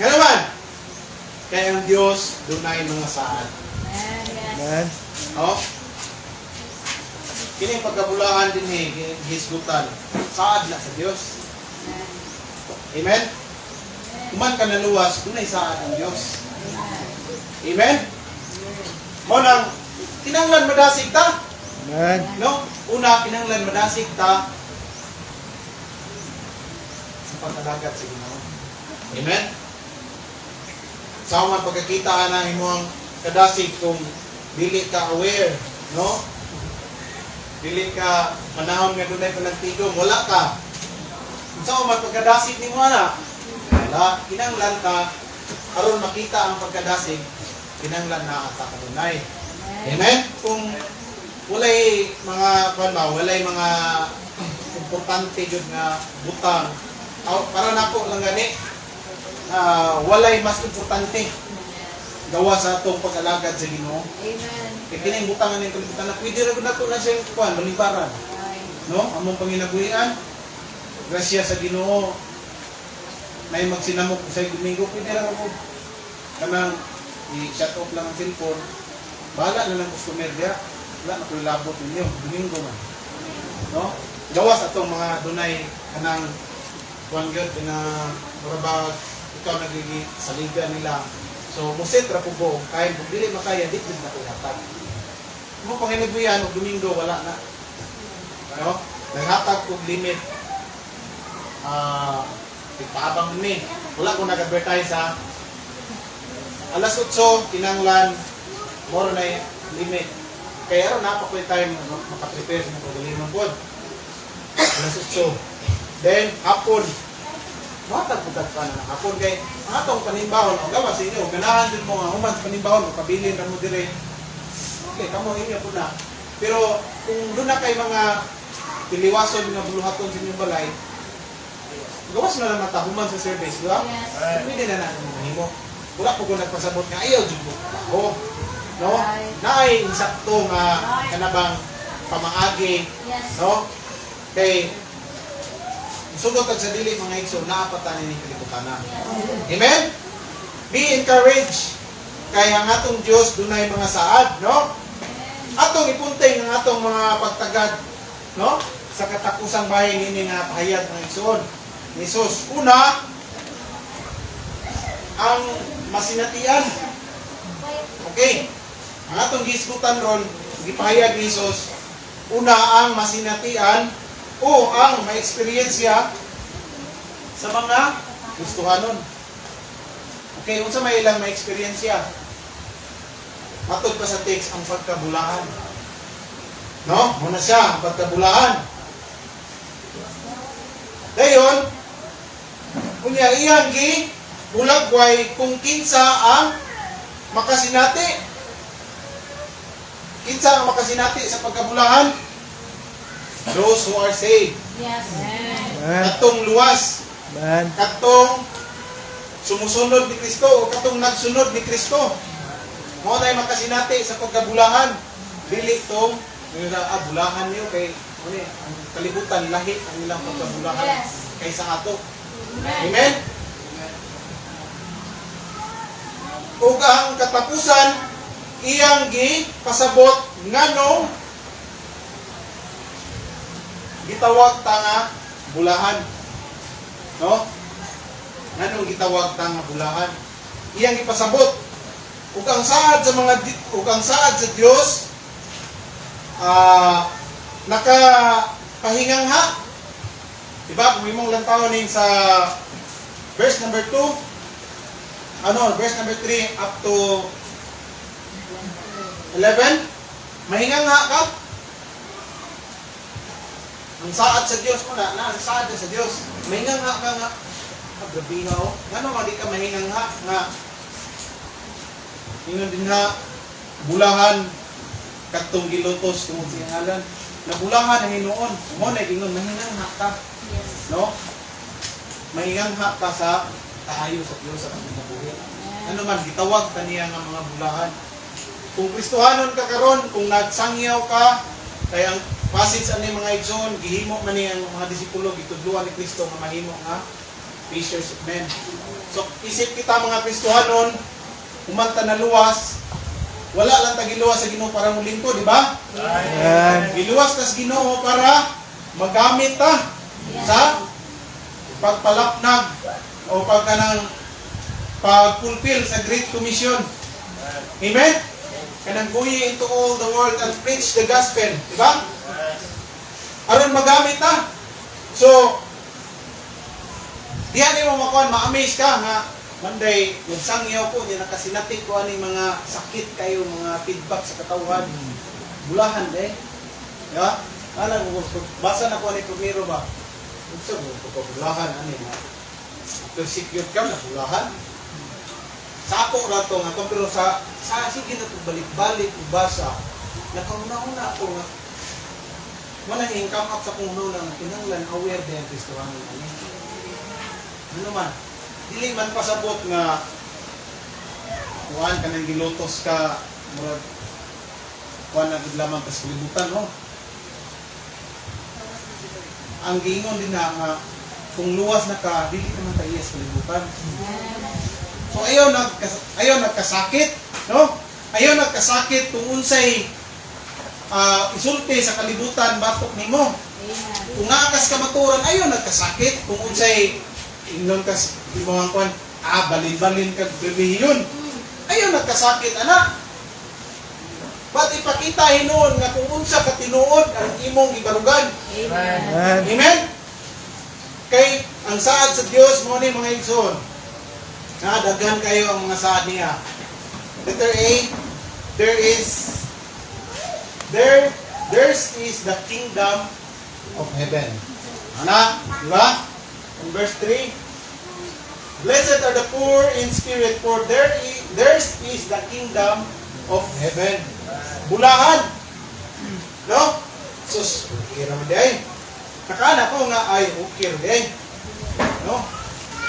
Nga naman, kaya ang Diyos dunay mga saad. Amen. Oh? Kini pagkabulahan din hisgutan. Saad na sa Diyos. Amen? Kuman ka naluwas, dunay saad ang Diyos. Amen? Mo nang kinahanglan madasig ta. Amen. No? Una, kinahanglan madasig ta sa pagkadagat sa Ginoo. Amen? Sa man pagkakita na imong kadasig kung dili ka aware, no? Dili ka manahon nga dunay panagtigom, wala ka. Sa man pagkadasig nimo ana, wala kinahanglan ka aron makita ang pagkadasig, kinahanglan na ata kanunay. Amen? Kung walay mga walay mga importante jud nga butang, para nako lang gani, walay mas importante gawa sa atong pag-alagad sa Ginoo. Amen. Kaya kining butangan ng kalibutan na pwede rin nato na siyang kuan, malibaran. No? Among panginabuhian, grasya sa Ginoo, na magsinamok sa Domingo, pwede lang ako. Kanang i-shut off lang ang cellphone, bahala na lang customer diya. Wala na kung labot ninyo, Domingo man. No? Gawas atong mga dunay kanang kuan gyud na murabag ikaw nagigi saliga nila. So muset ra po go kay dili makaya di gid na hatag. Mo panginabuyan og Domingo wala na. No? Naghatag og limit. Ipaabang ni. Wala ko nag-advertise sa alas 8 kinanglan moro na limit. Kaya aron na pa ko time maka-prepare sa pagdaliman pod. Alas 8. Then hapon matag putag pa na hapon kay ang atong panimbahon o gawa sa inyo ganahan din mo nga human sa panimbahon o kabilin ra mo dire. Okay, kamo inyo po na. Pero kung doon na kay mga piliwason nga buluhaton sa inyong balay, gawas na lang matahuman sa service, di ba? Yes. Pwede na natin mahimo. Wala po kung nagpasabot nga ayaw jud mo. No? Naay insakto nga kanabang pamaagi, Yes. no? Kay sugod sa dili mga igsoon naapatan ni kalibutan na. Amen? Be encouraged. Kay ang atong Dios dunay mga saad, no? atong ipunting ang atong mga pagtagad, no? Sa katapusang bahin ini nga pahayag ng igsoon ni Jesus. Una, ang masinatian. Okay. Ang atong gisgutan ron, gipahayag ni Jesus, una ang masinatian o ang ma-eksperyensya sa mga gustuhanon. Okay, unsa may ilang ma-eksperyensya? Matod pa sa text ang pagkabulahan. No? Muna siya, ang pagkabulahan. Dayon, kunya iyang gi bulagway kung kinsa ang makasinati. Kinsa ang makasinati sa pagkabulahan? Those who are saved. Yes. Amen. Katong luwas. Amen. Katong sumusunod ni Kristo o katong nagsunod ni Kristo. Mao tay makasinati sa pagkabulahan. Dili tong bulahan niyo kay ang kalibutan lahi ang ilang pagkabulahan Yes. kaysa ato. Amen. Amen. Ug ang katapusan iyang gi pasabot nganong gitawag ta nga bulahan. No? Nganong gitawag ta nga bulahan? Iyang ipasabot ug ang saad sa Dios nakapahingangha. Diba? Kung imong lantawon ning sa verse number 2, verse number 3 up to 11, mahingangha ka. Ang saad sa Dios mo ang saad sa Dios. Mahingangha ka nga. Gabi nga o. Ngano nga di ka mahingangha nga ingon din na bulahan katong gilutos tungod sa ngalan. Nabulahan ang Hinuon. Mo na ingon mahingangha ka. Yes. No? Mahingangha ka sa kaayo sa Dios sa atong buhi. Ano man gitawag kaniya nga mga bulahan. Kung Kristohanon ka karon, kung nagsangyaw ka, kay ang passage ani mga igsoon, gihimo man ni ang mga disipulo gitudluan ni Kristo nga mahimo nga fishers of men. So isip kita mga Kristohanon, umanta na luwas, wala lang ta giluwas sa Ginoo para mulingkod, di ba? Amen. Giluwas tas Ginoo para magamit ta sa pagpalapnag o pagkanang pag-fulfill sa Great Commission. Amen? Kanang go ye into all the world and preach the gospel. Diba? Aron magamit na. So, diyan mo makuha, ma-amaze ka nga, manday, nagsangyaw ko, di nakasinatik ko aning mga sakit kayo, mga feedback sa katawan. Bulahan, eh. Diba? Alam mo, basa na ko ni Primero ba? Gusto mo, bulahan, ano yun? Persecute ka, na bulahan. Sa ako rato nga, pero sa sige na ito balik-balik, basa, nakauna-una ako nga, walang income up sa kung una nga, kinanglan, aware din ang Kristohanon. Ano man, dili man pasabot nga, kuhaan ka nang gilutos ka, murag, kuhaan na gudlaman ka sa kalibutan, no? Ang giingon din na nga, kung luwas na ka, dili naman tayo sa kalibutan. So ayaw nagkasakit, no? Ayaw nagkasakit kung unsay isulti sa kalibutan batok nimo. Kung naakas ka maturan, ayaw nagkasakit kung unsay ingnon kas imong kuan balin-balin kag rehiyon. Ayaw nagkasakit ana. But ipakita hinuon nga kung unsa ka tinuod ang imong ibarugan. Amen. Amen. Kay ang saad sa Dios mo ni mga igsoon. Daghan kayo ang mga saad niya. Letter A, theirs is the kingdom of heaven. Ana, di ba? In verse 3, blessed are the poor in spirit, for theirs is the kingdom of heaven. Bulahan. No? Sus, okay naman di ay. Nakana ko nga ay okay di ay. No?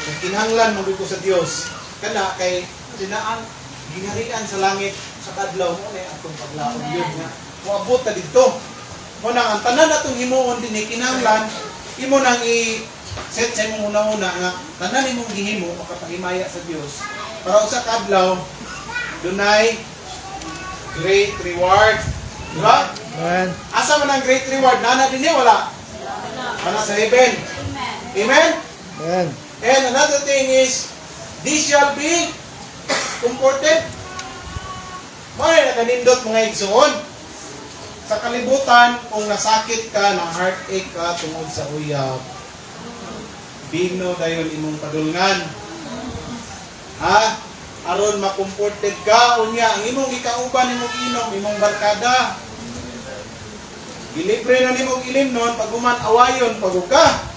Kung kinahanglan mo dito sa Dios, kana kay dinaan ginharian sa langit sa kadlaw mo na atong paglaom yun nga. Moabot ta didto. Mo nang ang tanan atong himuon dinhi kinahanglan imo nang i-set sa imong una-una nga tanan imong gihimo makapahimaya sa Dios. Para sa kadlaw dunay great reward. Di ba? Amen. Asa man ang great reward? Nana din niya, wala. Para sa heaven. Amen? Amen. And another thing is, this shall be comforted. May nakanindot mga igsoon. Sa kalibutan, kung nasakit ka, na heartache ka tungod sa uyab, bino dayon imong padulngan. Ha? Aron makomported ka, unya, ang imong ikauban, imong inom, imong barkada. Gilibre na nimong ilim nun, pag awayon, pagod ka.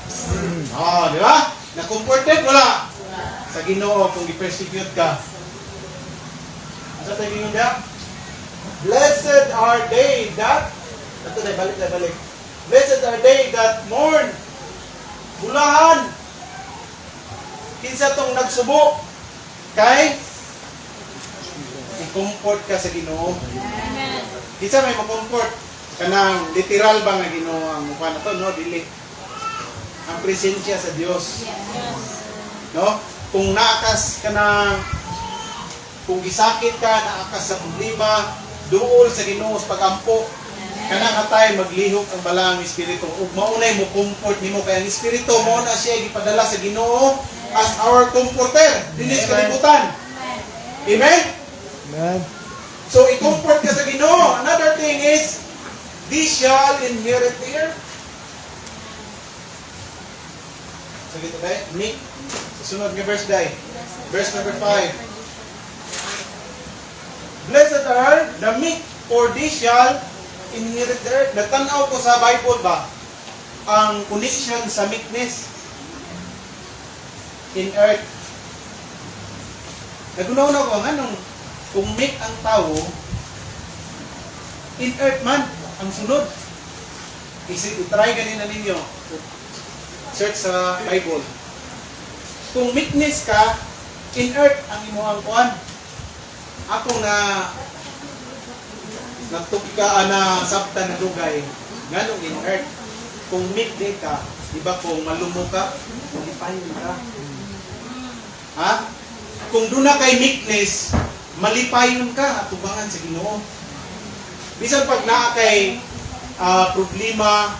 Di ba? Na-comforted, wala. Sa Ginoo, kung i-persecute ka. Asa tayo ginoo niya? Blessed are they that, ito na, balik. Blessed are they that mourn. Bulahan. Kinsa tong nagsubo. Kay, i-comfort ka sa Ginoo. Kinsa may ma-comfort. Kanang literal ba nga Ginoo ang mukha na to, no? Dili. Ang presensya sa Dios. No? Kung naakas ka na, kung gisakit ka, naakas sa problema, duol sa Ginoo sa pagampo, kanang atay maglihok ang balang espiritu. Ug maunay mo comfort nimo kay ang espiritu mo na siya gipadala sa Ginoo as our comforter dinhi sa kalibutan. Amen. Amen. So i-comfort ka sa Ginoo. Another thing is, these shall inherit the earth. So dito ba? Nick, sa sunod nga verse day. Verse number 5. Blessed are the meek, for they shall inherit the earth. Natanaw ko sa Bible ba ang connection sa meekness in earth. Nagunaw ko anong kung meek ang tao in earth man ang sunod. I-try ganina ninyo. Search sa Bible. Kung meekness ka, in earth ang imuhang kuan. Ako na natugka na sabta na dugay nganong in earth. Kung meek di ka, di ba kung malumo ka, malipayon ka. Ha? Kung doon na kay meekness, malipayon ka at tubangan sa Ginoo. Bisan pag naa kay problema,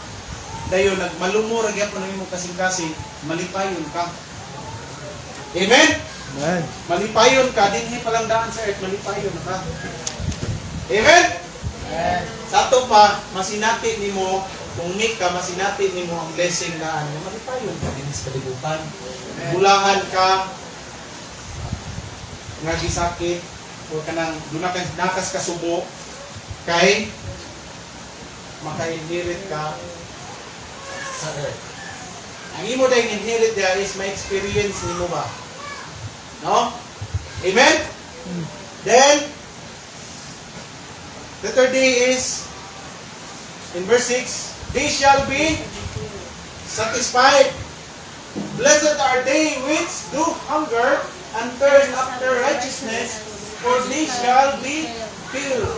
dayon nagmalumo ra gyapon ang imong kasing-kasing, malipayon ka. Amen. Amen. Malipayon ka, dinhi pa lang daan sa earth, malipayon ka. Amen? Amen. Sa ato pa, masinati nimo, kung meek ka, masinati nimo ang blessing na malipayon ka dinhi sa kalibutan. Bulahan ka, nga gisakit, o kanang dunakan nakas kasubo, kay maka-inherit ka sa earth. Ang imo dahil inherit there is my experience nimo ba? No? Amen? Then, the third day is, in verse 6, they shall be satisfied. Blessed are they which do hunger and thirst after righteousness, for they shall be filled.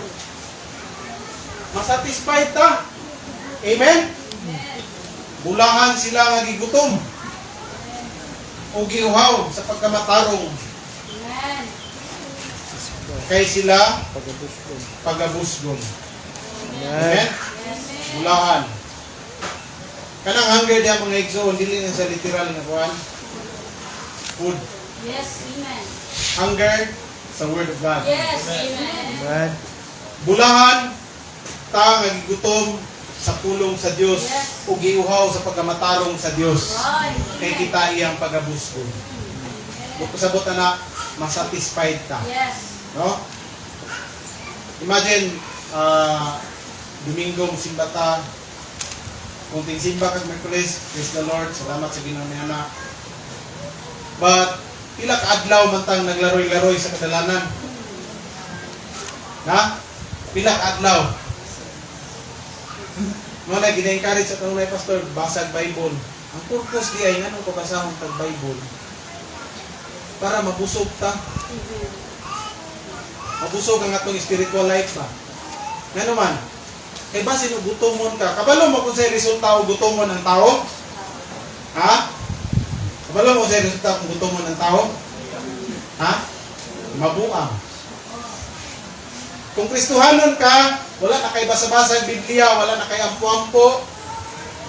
Masatisfied ta. Amen? Bulahan sila nga gigutom o giuhaw sa pagkamatarong. Kay sila pagabusgon. Amen? Bulahan. Kanang hunger diya mga igsoon, dili na sa literal nga kuhan. Food. Yes, amen. Hunger sa Word of God. Yes, amen. Amen. Bulahan ta nga gigutom sa pulong sa Dios o giuhaw sa pagkamatarong sa Dios. Kay kita iyang pagabusgon. Bukasabot na masatisfied ka. Yes. No? Imagine, Domingong simbata, kunting simba kag Merkulis, praise the Lord, salamat sa Ginoo ni anak. But, pila ka adlaw man tang naglaroy-laroy sa kadalanan. Na? Pila ka adlaw. No, na gina-encourage sa kanunay pastor, basag Bible. Ang purpose di ay nganong kabasahon tag Bible para mabusog ta. Mabusog ang atong spiritual life ba. Ngano man? Kay basin og gutomon ka. Kabalo mo kung sa resulta og gutomon ang tao? Ha? Kabalo mo sa resulta kung gutomon ang tao? Ha? Mabuang. Kung Kristohanon ka, wala na kay basa-basa Biblia, wala na kay ampo-ampo,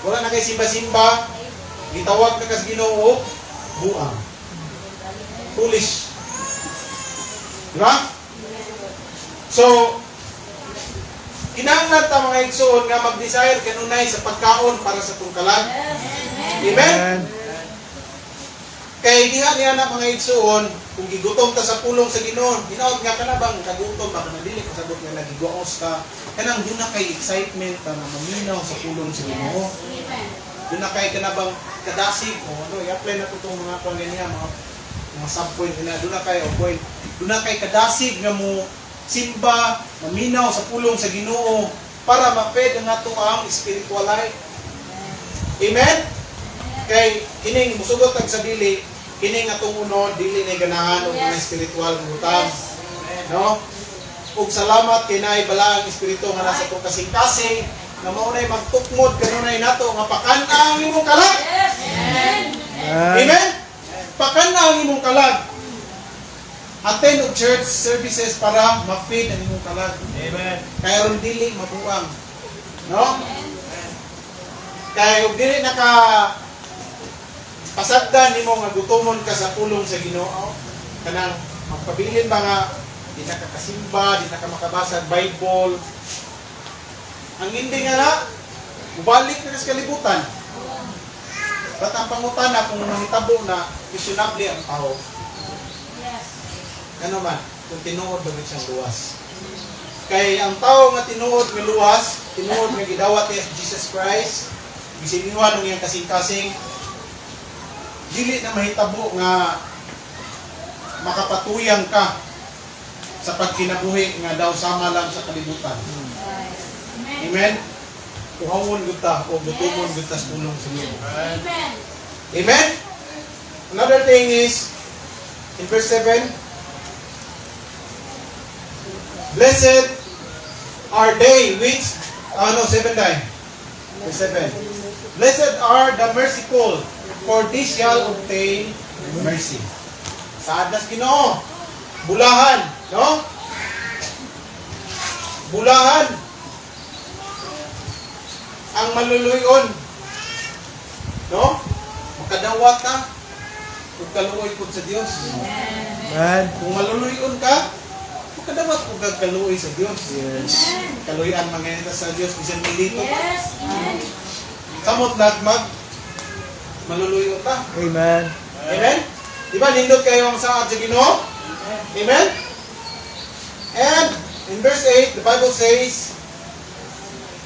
wala na kay simba-simba, gitawag na kas Ginoo, buang. Foolish. Diba? So, kinahanglan ta mga igsoon nga mag-desire kanunay sa pagkaon para sa tungkalan. Amen? Kay diha niya na mga igsoon, kung gigutom ta sa pulong sa Ginoo, hinaot nga ka na bang kagutom, baka nadili kasabot nga nagiguaos ka, kanang doon na kay excitement na maminaw sa pulong sa Ginoo. Doon na kay kanabang kadasig, o ano, i-apply na ito itong mga pangganyan, mga sub-point na, doon na kay, o point, doon na kay kadasig nga mo simba, maminaw sa pulong sa Ginoo, para ma-fed ang ato ang spiritual life. Amen? Kay, kining musugot ang sa dili, kining atong unod, dili na ganahan o mga spiritual ngutang. No? Ug salamat kinay balaang espiritu nga nasa itong kasing-kasing, na maunay magtukmod kanunay nato nga pakana ang imong kalag. Amen? Pakana ang imong kalag. Attend og church services para ma-feed ang imong kalag. Amen. Kaya ron dili mabuang. No? Kaya ug dili naka pasagdan nimo nga gutomon ka sa pulong sa Ginoo, kanang magpabilin ba nga di na kakasimba, di na ka makabasa og Bible. Ang hindi nga na, mubalik na sa kalibutan. Ba't ang pangutana kung mahitabo na visionable ang tao? Ano man, kung tinuod ba siyang luwas. Kay ang tao nga tinuod nga luwas, tinuod nga gidawat ni Jesus Christ, gisiniwan ng iyang kasing-kasing, dili na mahitabo nga makapatuyang ka sa pagkinabuhi nga daw sama lang sa kalibutan. Amen? Kuhawon gud ta o gutumon gud ta sa pulong sa Ginoo. Amen? Another thing is, in verse 7, blessed are they which, 7 time. Verse 7. Blessed are the merciful, for they shall obtain mercy. Sa adas Ginoo, bulahan, no? Bulahan ang maluluyon, no? Makadawat ka kung kaluoy po sa Diyos. Amen. Kung maluluyon ka, makadawat kung kaluoy sa Diyos. Kaluyan mangyayari sa Diyos, bisan milito ka. Samot nagmag, maluluyon ka. Amen. Amen? Diba, nindot kayo ang saad sa Ginoo? Amen? And in verse 8, the Bible says,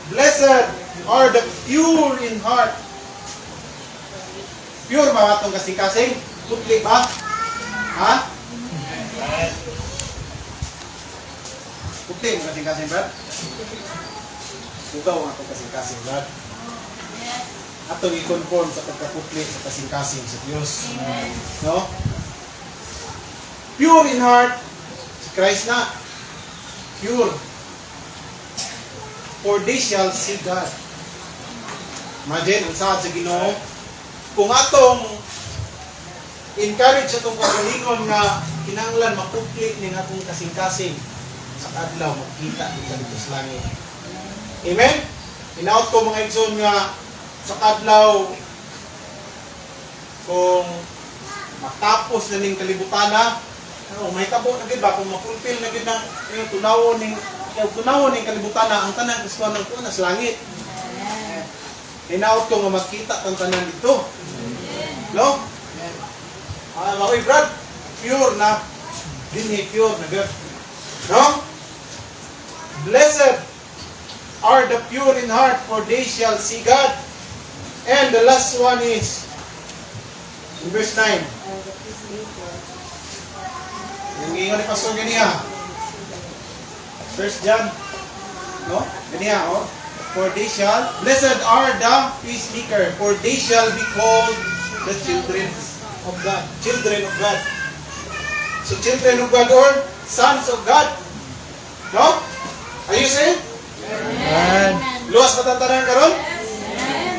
blessed are the pure in heart. Pure ba itong kasing-kasing? Putli ba? Ha? Putli ang kasing-kasing, Brad? Bugaw ang itong kasing-kasing, Brad. Atong i-conform sa pagkaputli sa kasing-kasing sa Diyos. No? Pure in heart, si Christ na. Pure. For they shall see God. Imagine, ang saad sa Ginoo, kung atong encourage atong kagalingon nga kinahanglan maputli ning atong kasing-kasing sa adlaw makita dito sa langit. Amen? Inaot ko mga igsoon nga sa adlaw kung matapos na ning kalibutana, may tabo na gid ba kung mapulfil na gid ng tunawon ning kalibutana ang tanan Kristo ng tuwa sa langit. Hinaot ko nga makita ang tanan dito. No? Maoy Brad, pure na. Dinhi pure na gud. No? Blessed are the pure in heart, for they shall see God. And the last one is in verse 9. Yung ingon ni Pastor ganiya. First John. No? Ganiya, oh. For they shall, blessed are the peacemaker, for they shall be called the children of God. Children of God. So children of God or sons of God. No? Are you saying? Amen. Luwas patantanan karon?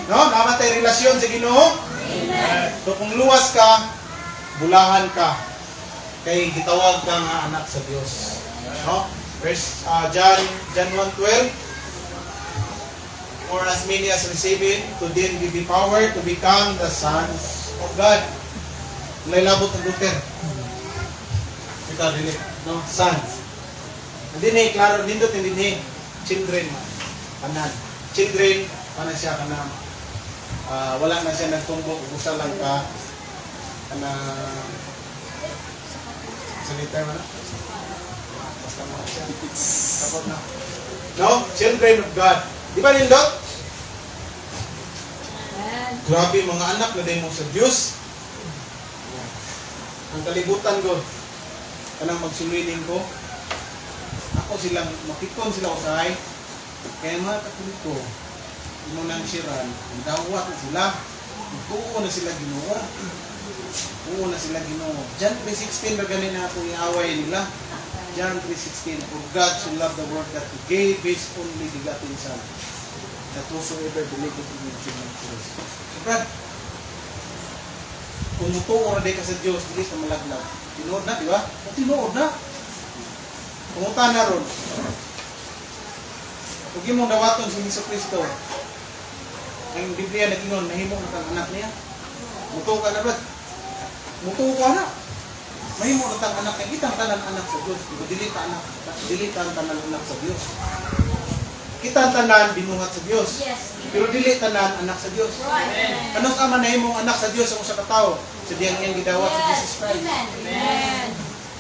No? Namatay relasyon sa Ginoo? So kung luwas ka, bulahan ka. Kay gitawag ka nga anak sa Diyos. No? John 1:12. For as many as receive it, to them give the power to become the sons of God. Lailabot ng Luther. Ito, dili. No? Sons. Hindi klaro, nindot hindi. Children. Kanan. Children, paano siya kanan. Wala na siya nagtumbok. Gusto lang ka. Salita mo na? Basta mo siya. Tapos na. No? Children of God. Di ba nindot? Grabe mga anak na din mo sa Diyos. Ang kalibutan ko, kanang magsulwiling ko, ako silang, makikon sila usahay, kaya mga katulik ko, mo nang siran, ang dawat na sila, magpuo na sila Ginoo. Puo na sila Ginoo. John 3:16 ba ganin na itong iaway nila? John 3:16, For God so loved the world that He gave His only begotten Son, that whosoever believeth in Him should not perish. So Brad, kung mutuo na ka sa Diyos, hindi ka malaglag. Tinuod na, di ba? O tinuod na. Pungutan na ron. Huwag mong dawaton si Hesus Kristo. Ang Biblia nag-ingon, nahimo na kang anak niya. Mutuo ka na, Brad. Mutuo ka na. Mahimo na kang anak niya. Kitang tanan anak sa Diyos. Dilita ang tanan anak sa Diyos. Kita ang tanan binuhat sa Diyos. Pero dili tanan anak sa Diyos. Anong ama na imong anak sa Diyos ang usa ka tawo? Sa diyang iyang gidawat sa Jesus Christ.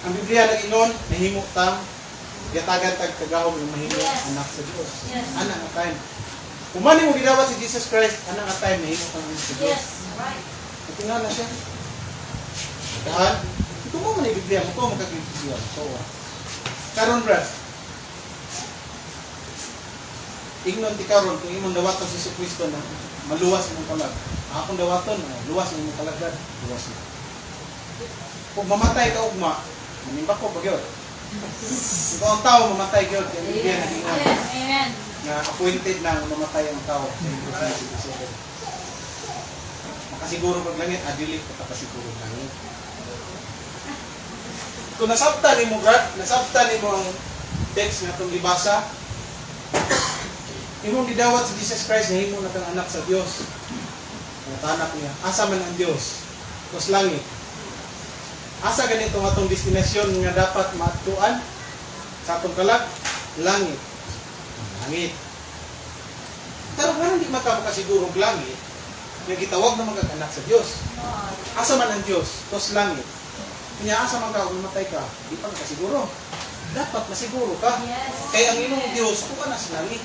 Ang Biblia nag-ingon, nahimo tang yatagan tag tagahom ng mahimo anak sa Diyos. Anak nga time. Kung man mo gidawat si Jesus Christ, anak nga time nahimo tang anak sa Diyos. Tingnan na siya. Tahan. Ito mo man ang Biblia mo ko magkakibigyan. So, karon brad, ingnon ti karon kung imong dawaton si Hesus Kristo na maluwas imong kalag. Akong dawaton, luwas imong kalagad, luwas na. Kung mamatay ka ugma, manimba ko pagyod. Kung ang tao mamatay gyud, kay Biblia nag-ingon. Amen. Na appointed na mamatay ang tao sa Biblia. Makasiguro pag langit, adili ka makasiguro pag langit. Kung nasabtan nimo brad, nasabtan nimo ang text nga itong libasa, imong gidawat si Jesus Christ na himo na kang anak sa Dios. Ang anak niya, asa man ang Dios? Kus langit. Asa ganito atong destinasyon nga dapat maatuan sa atong kalag? Langit. Langit. Pero kung hindi makakasiguro og langit, nga gitawag na magkaanak sa Dios. Asa man ang Dios? Kus langit. Kanya asa man ka kung matay ka, di pa nakasiguro. Dapat masiguro ka. Kaya ang imong Dios kuha na sa langit.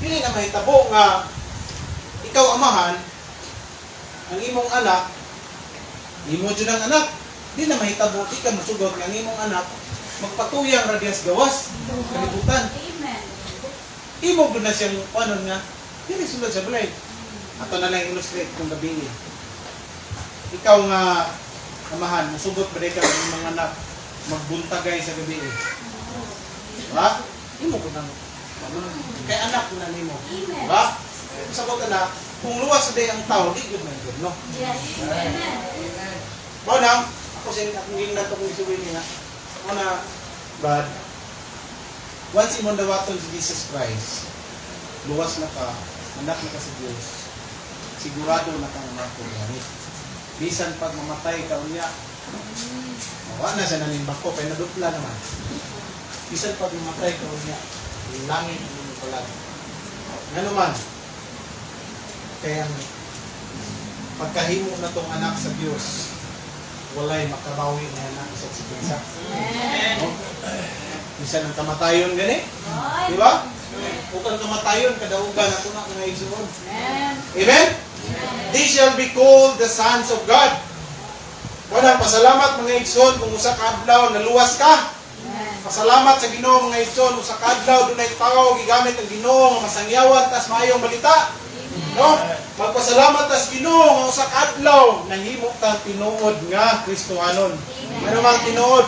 Dili na mahitabo nga ikaw amahan, ang imong anak, imo jud ang anak. Di na mahitabo di ka masugot nga ang imong anak magpatuyang radyas gawas kalibutan. Imo gud na siyang panon nga dili sulod sa balay. Ato na lang illustrate kung gabi. Ikaw nga amahan, masugot ba ka ang mga anak magbuntagay sa gabi. Diba? Imo ko na. Kay anak ko na nimo. Diba? Sagot na, kung luwas sa day ang tao, di good man good, no? Yes. Amen. Mao na, ako sa hindi na ito kung isuwin niya. Mao na, but, once imong dawaton si Jesus Christ, luwas na ka, anak na ka sa Diyos, sigurado na kang makulanit. Bisan pag mamatay ka unya, mawa na siya nanimbak ko, kaya nadupla naman. Bisan pag mamatay ka unya, langit mo pala. Nga naman, kaya pagkahimo na tong anak sa Diyos, walay makabawi na anak sa sikinsa. No? Bisan ang kamatayon gani? Di ba? Kung ang kamatayon, kadaugan na ito na mga igsoon. Amen? They shall be called the sons of God. Wala, pasalamat mga igsoon kung usa ka adlaw naluwas ka. Pasalamat sa Ginoo mga igsoon, usa ka adlaw dunay tao gigamit ang Ginoo nga masangyawan tas maayong balita. No? Magpasalamat tas Ginoo nga usa ka adlaw nahimo kang tinuod nga Kristohanon. Ano mang tinuod?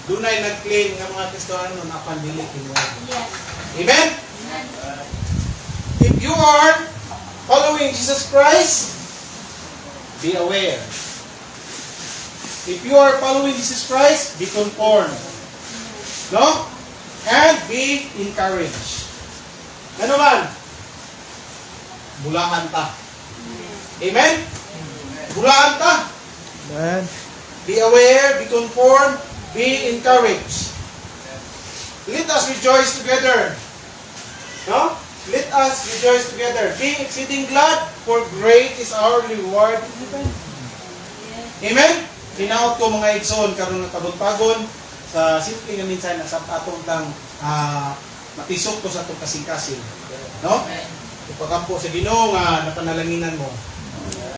Dunay nag-claim nga mga Kristohanon na pandili tinuod. Amen? If you are following Jesus Christ, be aware. If you are following Jesus Christ, be conformed. No? And be encouraged. Ano man? Bulahan ta. Amen? Bulahan ta. Amen. Be aware, be conformed, be encouraged. Let us rejoice together. No? Let us rejoice together. Be exceeding glad, for great is our reward in heaven. Amen? Tinaot ko mga igsoon, karon nga tagon-tagon, sa simple nga minsan, sa atong tang matisok ko sa itong kasing-kasing. No? Ipakampo sa Ginoo nga napanalanginan mo.